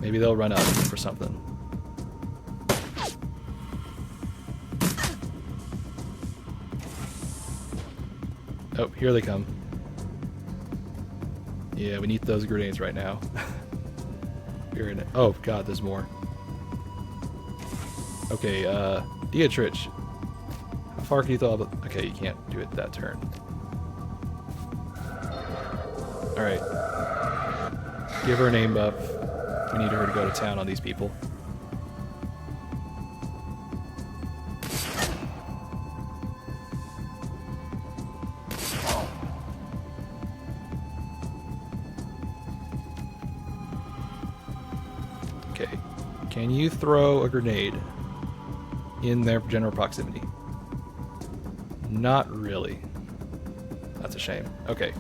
Maybe they'll run up for something. Oh, here they come. Yeah, we need those grenades right now. You're in it. Oh god, there's more. Okay, Dietrich. How far can you throw up? Okay, you can't do it that turn. Alright. Give her a name buff. We need her to go to town on these people. Okay. Can you throw a grenade in their general proximity? Not really. That's a shame. Okay.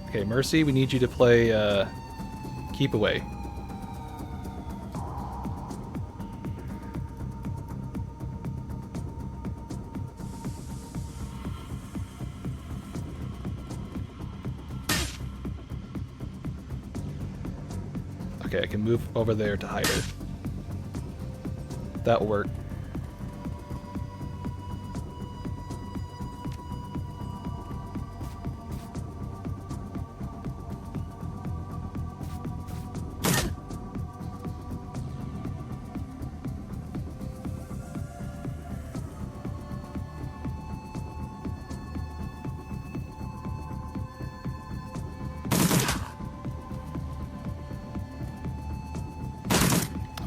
Okay, Mercy, we need you to play Keep Away. Okay, I can move over there to hide her. That'll work.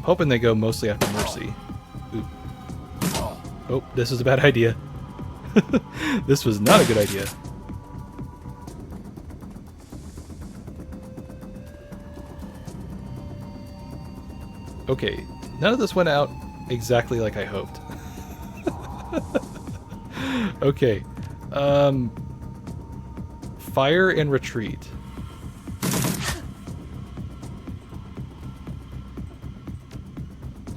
Hoping they go mostly after Mercy. Ooh. Oh, this is a bad idea. This was not a good idea. Okay, none of this went out exactly like I hoped. Okay. Fire and retreat.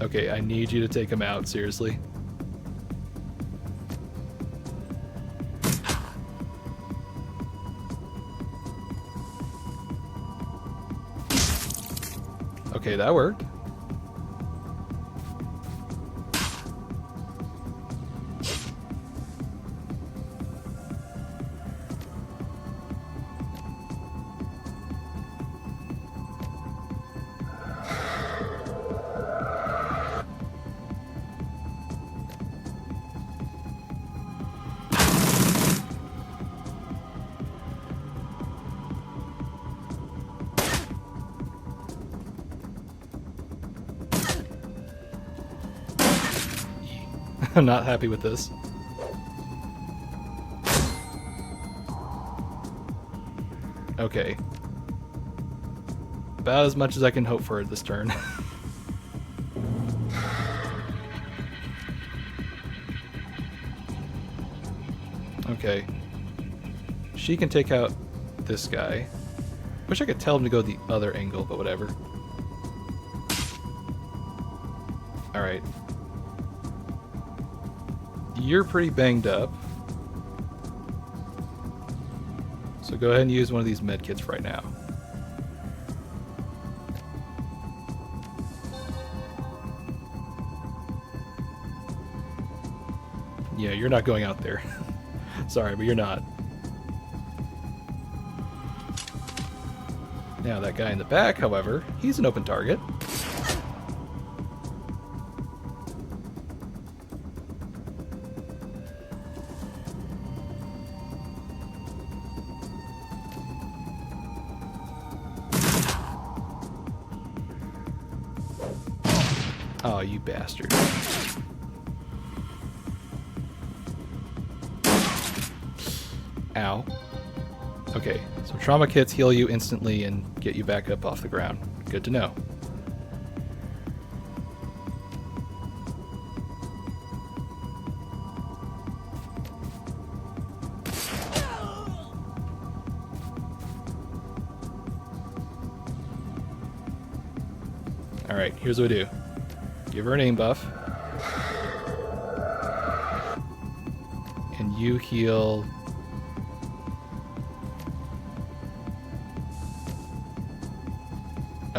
Okay, I need you to take him out, seriously. Okay, that worked. I'm not happy with this. Okay. About as much as I can hope for this turn. Okay. She can take out this guy. Wish I could tell him to go the other angle, but whatever. Alright. You're pretty banged up. So go ahead and use one of these med kits right now. Yeah, you're not going out there. Sorry, but you're not. Now that guy in the back, however, he's an open target. Oh, you bastard. Ow. Okay, so trauma kits heal you instantly and get you back up off the ground. Good to know. Alright, here's what we do. Give her an aim buff. And you heal...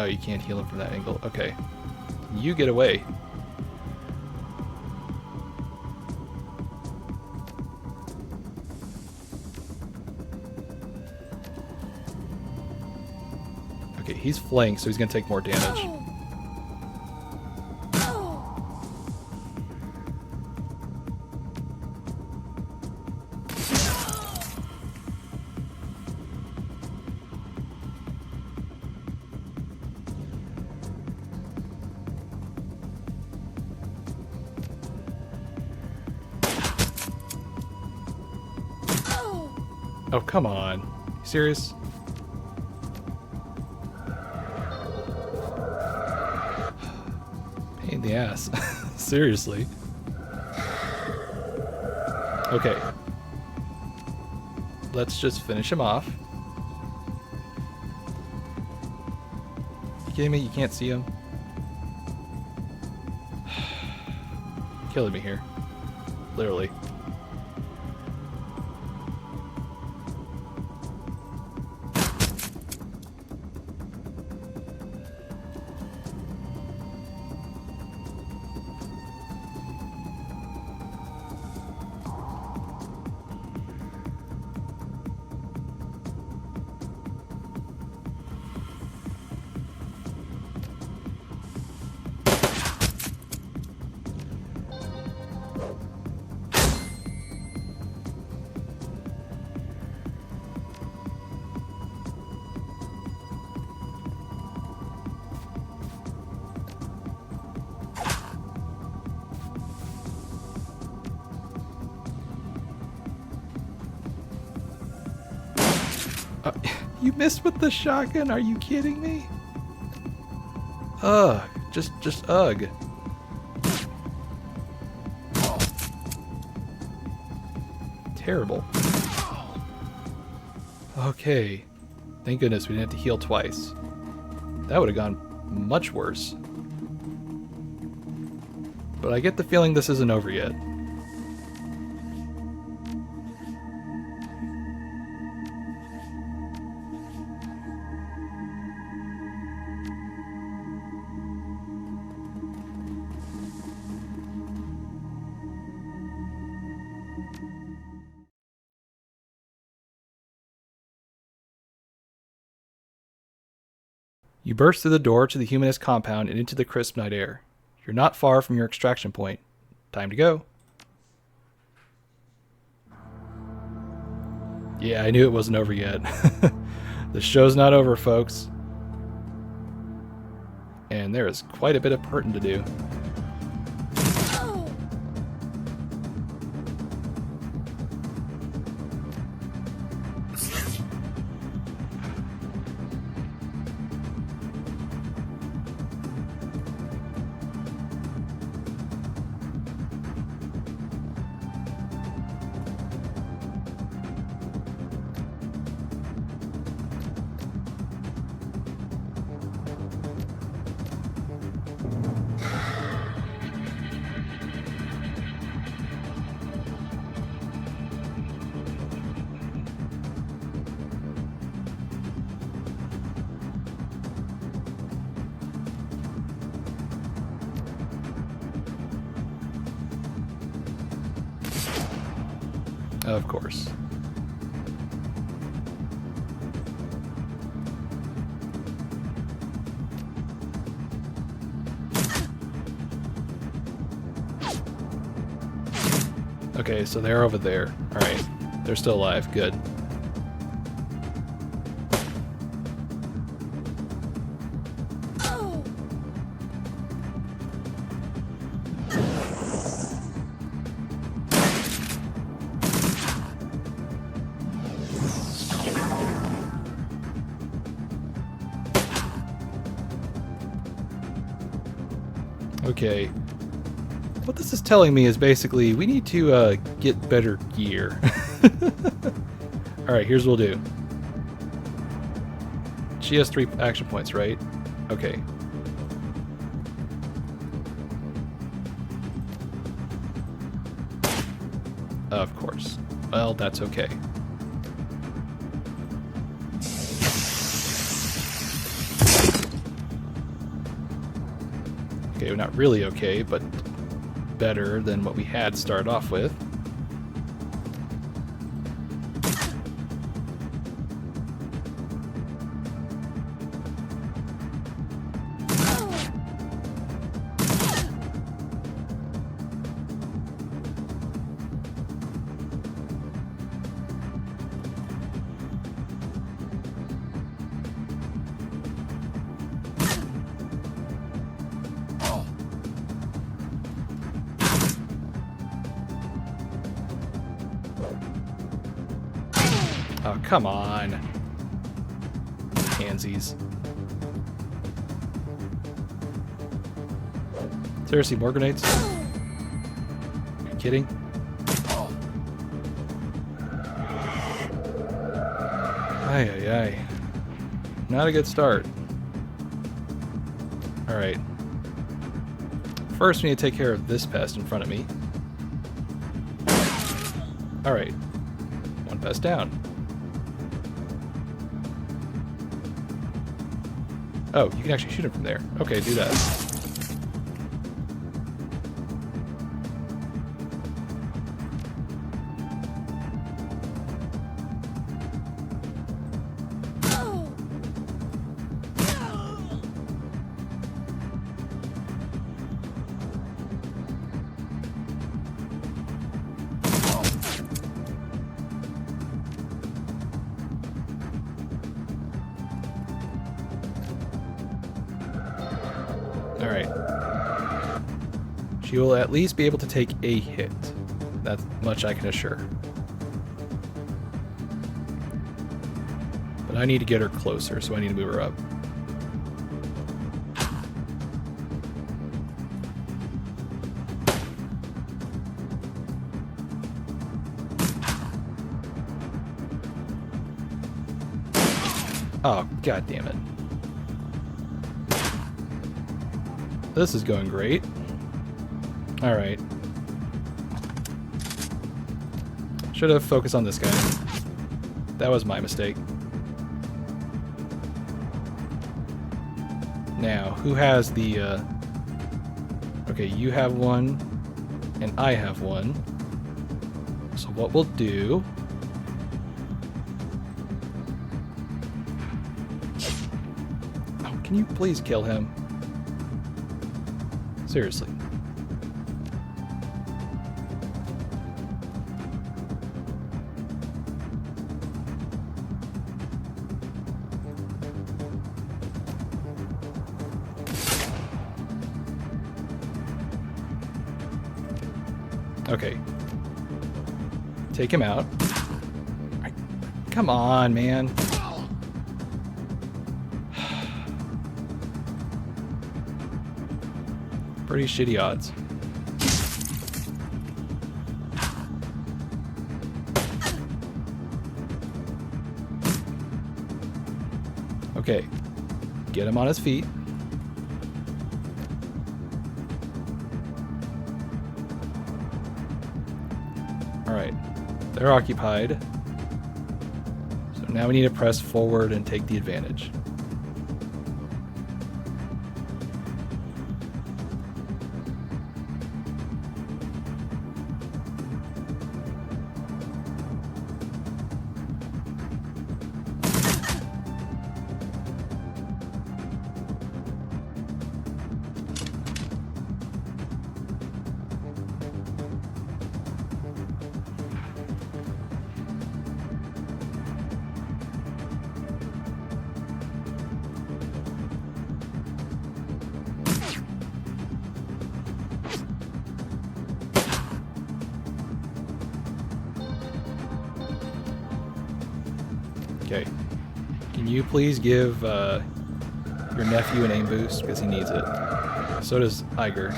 Oh, you can't heal him from that angle. Okay. You get away. Okay, he's flanked, so he's gonna take more damage. Oh, come on. You serious? Pain in the ass. Seriously. Okay. Let's just finish him off. You kidding me? You can't see him? Killing me here. Literally. You missed with the shotgun? Are you kidding me? Ugh. Just ugh. Terrible. Okay. Thank goodness we didn't have to heal twice. That would have gone much worse. But I get the feeling this isn't over yet. You burst through the door to the humanist compound and into the crisp night air. You're not far from your extraction point. Time to go. Yeah, I knew it wasn't over yet. The show's not over, folks. And there is quite a bit of hurting to do. Of course. Okay, so they're over there. Alright. They're still alive. Good. Okay. What this is telling me is basically we need to get better gear. Alright, here's what we'll do. She has 3 action points, right? Okay. Of course. Well, that's okay. okay, well, not really okay, but better than what we had started off with. Oh, come on. Pansies. Seriously, more grenades? Are you kidding? Ay, ay, ay. Not a good start. Alright. First, we need to take care of this pest in front of me. Alright. One pest down. Oh, you can actually shoot him from there. Okay, do that. Alright. She will at least be able to take a hit. That much I can assure. But I need to get her closer, so I need to move her up. Oh, god damn it. This is going great. Alright. Should have focused on this guy. That was my mistake. Now, who has the... Okay, you have one, and I have one. So what we'll do... Oh, can you please kill him? Seriously. Okay. Take him out. Right. Come on, man. Pretty shitty odds. Okay. Get him on his feet. Alright. They're occupied. So now we need to press forward and take the advantage. Okay. Can you please give your nephew an aim boost? Because he needs it. So does Iger.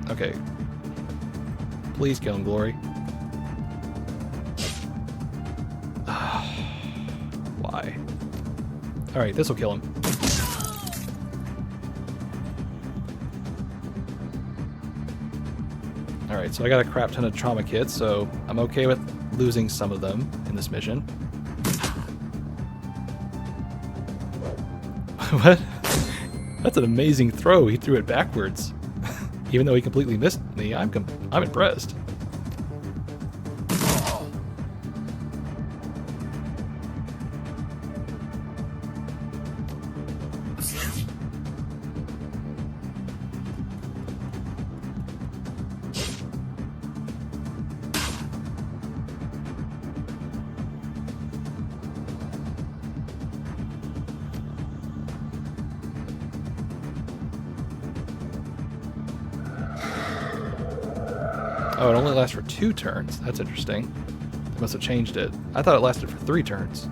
Okay. Please kill him, Glory. Why? Alright, this will kill him. Alright, so I got a crap ton of trauma kits, so I'm okay with losing some of them in this mission. What? That's an amazing throw. He threw it backwards. Even though he completely missed me, I'm impressed. Oh, it only lasts for 2 turns. That's interesting. They must have changed it. I thought it lasted for 3 turns.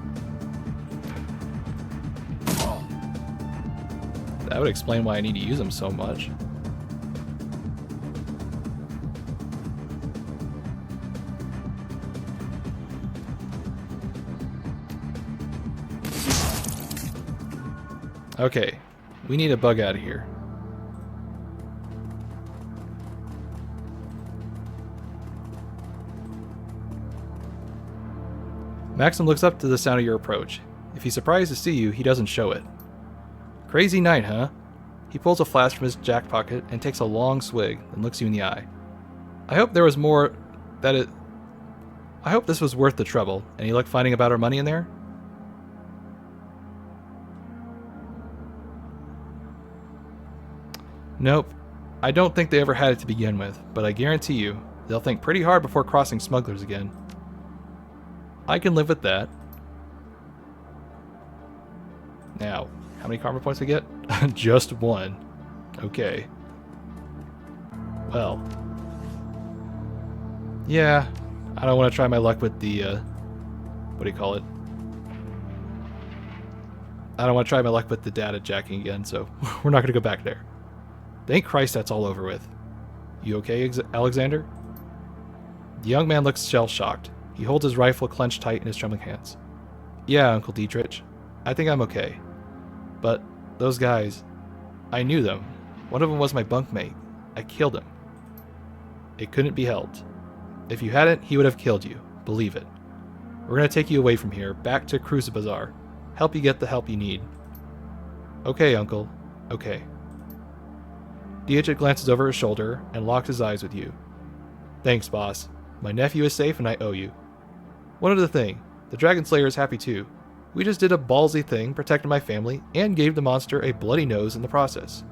That would explain why I need to use them so much. Okay, we need a bug out of here. Maxim looks up to the sound of your approach. If he's surprised to see you, he doesn't show it. Crazy night, huh? He pulls a flask from his jack pocket and takes a long swig, then looks you in the eye. I hope there was more I hope this was worth the trouble. Any luck finding about our money in there? Nope. I don't think they ever had it to begin with, but I guarantee you, they'll think pretty hard before crossing smugglers again. I can live with that. Now, how many karma points we get? Just 1. Okay. Well. Yeah, I don't want to try my luck with the, what do you call it? I don't want to try my luck with the data jacking again, so we're not going to go back there. Thank Christ that's all over with. You okay, Alexander? The young man looks shell-shocked. He holds his rifle clenched tight in his trembling hands. Yeah, Uncle Dietrich. I think I'm okay. But those guys, I knew them. One of them was my bunkmate. I killed him. It couldn't be helped. If you hadn't, he would have killed you. Believe it. We're going to take you away from here, back to Cruza Bazaar. Help you get the help you need. Okay, Uncle. Okay. Dietrich glances over his shoulder and locks his eyes with you. Thanks, boss. My nephew is safe and I owe you. One other thing. The Dragon Slayer is happy too. We just did a ballsy thing, protected my family, and gave the monster a bloody nose in the process.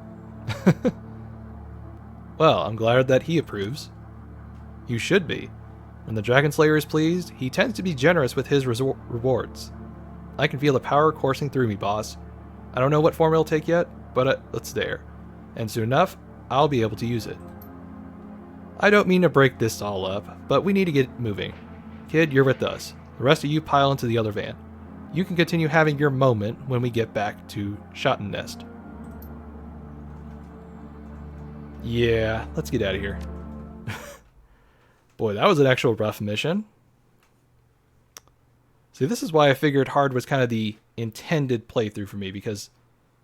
Well, I'm glad that he approves. You should be. When the Dragon Slayer is pleased, he tends to be generous with his rewards. I can feel the power coursing through me, boss. I don't know what form it'll take yet, but it's there. And soon enough, I'll be able to use it. I don't mean to break this all up, but we need to get moving. Kid, you're with us. The rest of you pile into the other van. You can continue having your moment when we get back to SINless. Yeah, let's get out of here. Boy, that was an actual rough mission. See, this is why I figured hard was kind of the intended playthrough for me, because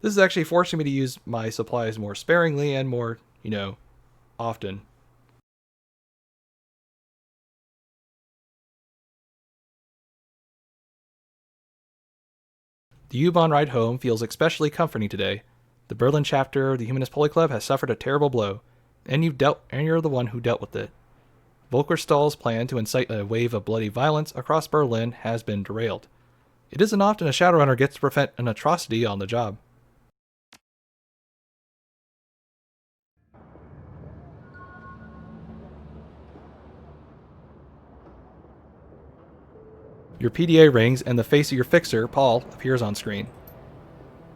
this is actually forcing me to use my supplies more sparingly and more, often. The U-Bahn ride home feels especially comforting today. The Berlin chapter of the Humanist Poli Club has suffered a terrible blow, and you're the one who dealt with it. Volker Stahl's plan to incite a wave of bloody violence across Berlin has been derailed. It isn't often a Shadowrunner gets to prevent an atrocity on the job. Your PDA rings and the face of your fixer, Paul, appears on screen.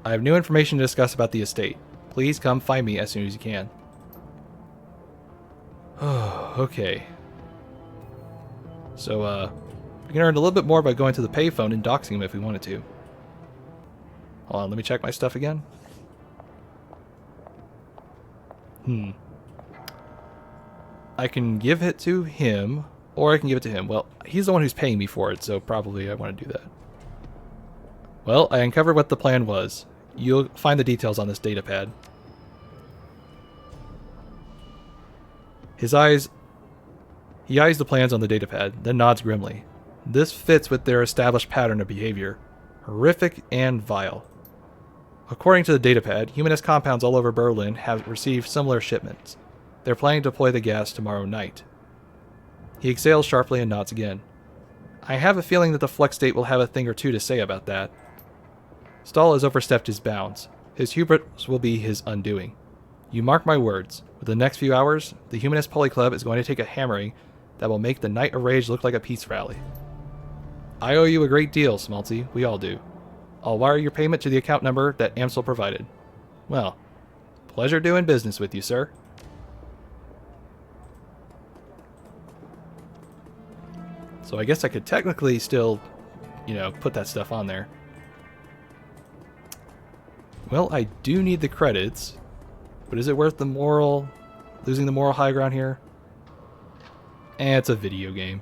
I have new information to discuss about the estate. Please come find me as soon as you can. Oh, okay. So, we can earn a little bit more by going to the payphone and doxing him if we wanted to. Hold on, let me check my stuff again. I can give it to him, or I can give it to him. Well, he's the one who's paying me for it, so probably I want to do that. Well, I uncovered what the plan was. You'll find the details on this data pad. He eyes the plans on the datapad, then nods grimly. This fits with their established pattern of behavior. Horrific and vile. According to the datapad, humanist compounds all over Berlin have received similar shipments. They're planning to deploy the gas tomorrow night. He exhales sharply and nods again. I have a feeling that the Flex State will have a thing or two to say about that. Stahl has overstepped his bounds. His hubris will be his undoing. You mark my words. Within the next few hours, the Humanist Poly Club is going to take a hammering that will make the Night of Rage look like a peace rally. I owe you a great deal, Smalty. We all do. I'll wire your payment to the account number that Amsel provided. Well, pleasure doing business with you, sir. So I guess I could technically still, put that stuff on there. Well, I do need the credits, but is it worth losing the moral high ground here? It's a video game.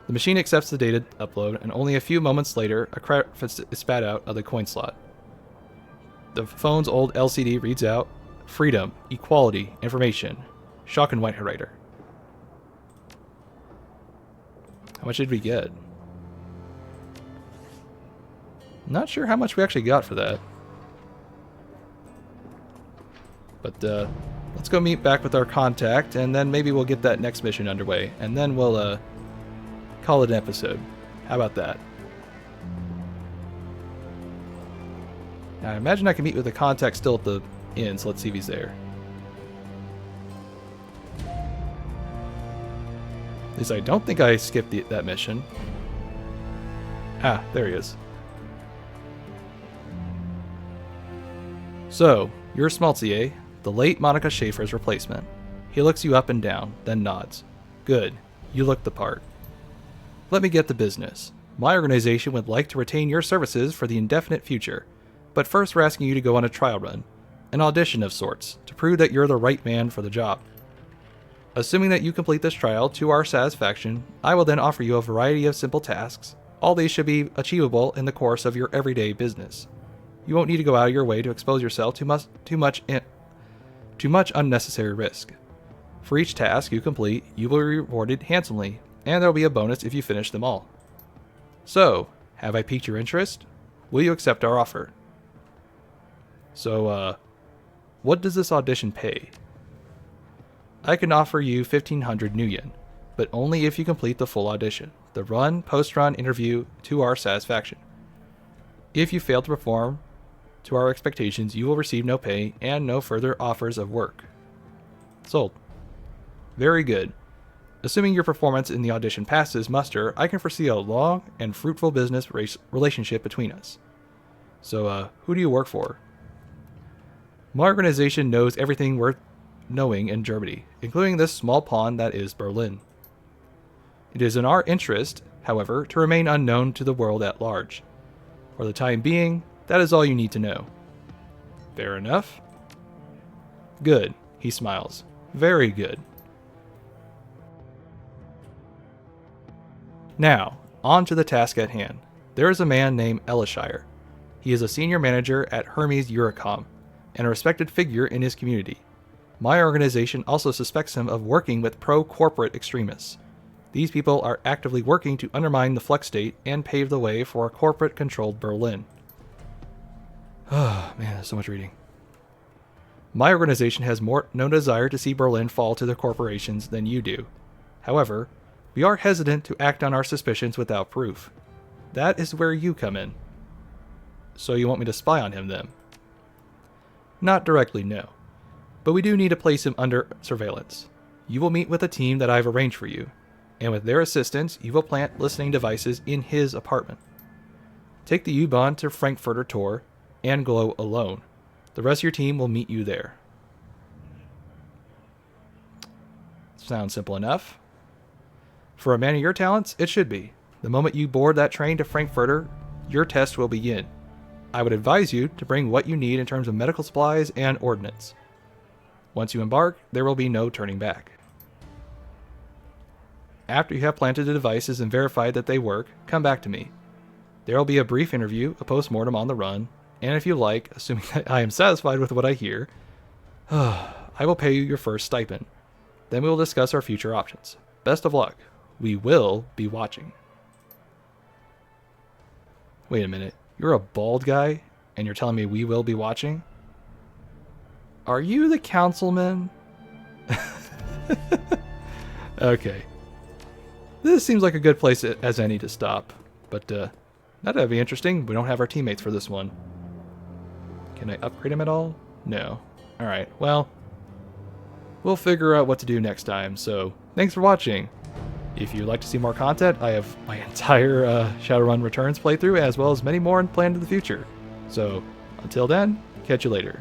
The machine accepts the data upload, and only a few moments later, a credit is spat out of the coin slot. The phone's old LCD reads out, Freedom, Equality, Information, Shock and White Rider. How much did we get? Not sure how much we actually got for that. But let's go meet back with our contact, and then maybe we'll get that next mission underway, and then we'll call it an episode. How about that? Now, I imagine I can meet with the contact still at the inn, so let's see if he's there. At least I don't think I skipped that mission. Ah, there he is. So, you're Smaltier, the late Monica Schaefer's replacement. He looks you up and down, then nods. Good. You look the part. Let me get to business. My organization would like to retain your services for the indefinite future, but first we're asking you to go on a trial run, an audition of sorts, to prove that you're the right man for the job. Assuming that you complete this trial to our satisfaction, I will then offer you a variety of simple tasks. All these should be achievable in the course of your everyday business. You won't need to go out of your way to expose yourself to much unnecessary risk. For each task you complete, you will be rewarded handsomely, and there will be a bonus if you finish them all. So, have I piqued your interest? Will you accept our offer? So, what does this audition pay? I can offer you 1,500 new yen, but only if you complete the full audition, the run, post-run interview to our satisfaction. If you fail to perform to our expectations, you will receive no pay and no further offers of work. Sold. Very good. Assuming your performance in the audition passes muster, I can foresee a long and fruitful business relationship between us. So, who do you work for? My organization knows everything worth knowing in Germany, including this small pawn that is Berlin. It is in our interest, however, to remain unknown to the world at large. For the time being, that is all you need to know. Fair enough? Good, he smiles. Very good. Now, on to the task at hand. There is a man named Elishire. He is a senior manager at Hermes Eurocom, and a respected figure in his community. My organization also suspects him of working with pro-corporate extremists. These people are actively working to undermine the Flex State and pave the way for a corporate-controlled Berlin. Oh, man, there's so much reading. My organization has no desire to see Berlin fall to the corporations than you do. However, we are hesitant to act on our suspicions without proof. That is where you come in. So you want me to spy on him then? Not directly, no. But we do need to place him under surveillance. You will meet with a team that I've arranged for you, and with their assistance, you will plant listening devices in his apartment. Take the U-Bahn to Frankfurter Tor and go alone. The rest of your team will meet you there. Sounds simple enough. For a man of your talents, it should be. The moment you board that train to Frankfurter, your test will begin. I would advise you to bring what you need in terms of medical supplies and ordnance. Once you embark, there will be no turning back. After you have planted the devices and verified that they work, come back to me. There will be a brief interview, a post-mortem on the run, and if you like, assuming that I am satisfied with what I hear, I will pay you your first stipend. Then we will discuss our future options. Best of luck. We will be watching. Wait a minute. You're a bald guy, and you're telling me we will be watching? Are you the councilman? Okay. This seems like a good place as any to stop. But, that'd be interesting. We don't have our teammates for this one. Can I upgrade him at all? No. Alright, well, we'll figure out what to do next time, so thanks for watching. If you'd like to see more content, I have my entire Shadowrun Returns playthrough, as well as many more planned in the future. So, until then, catch you later.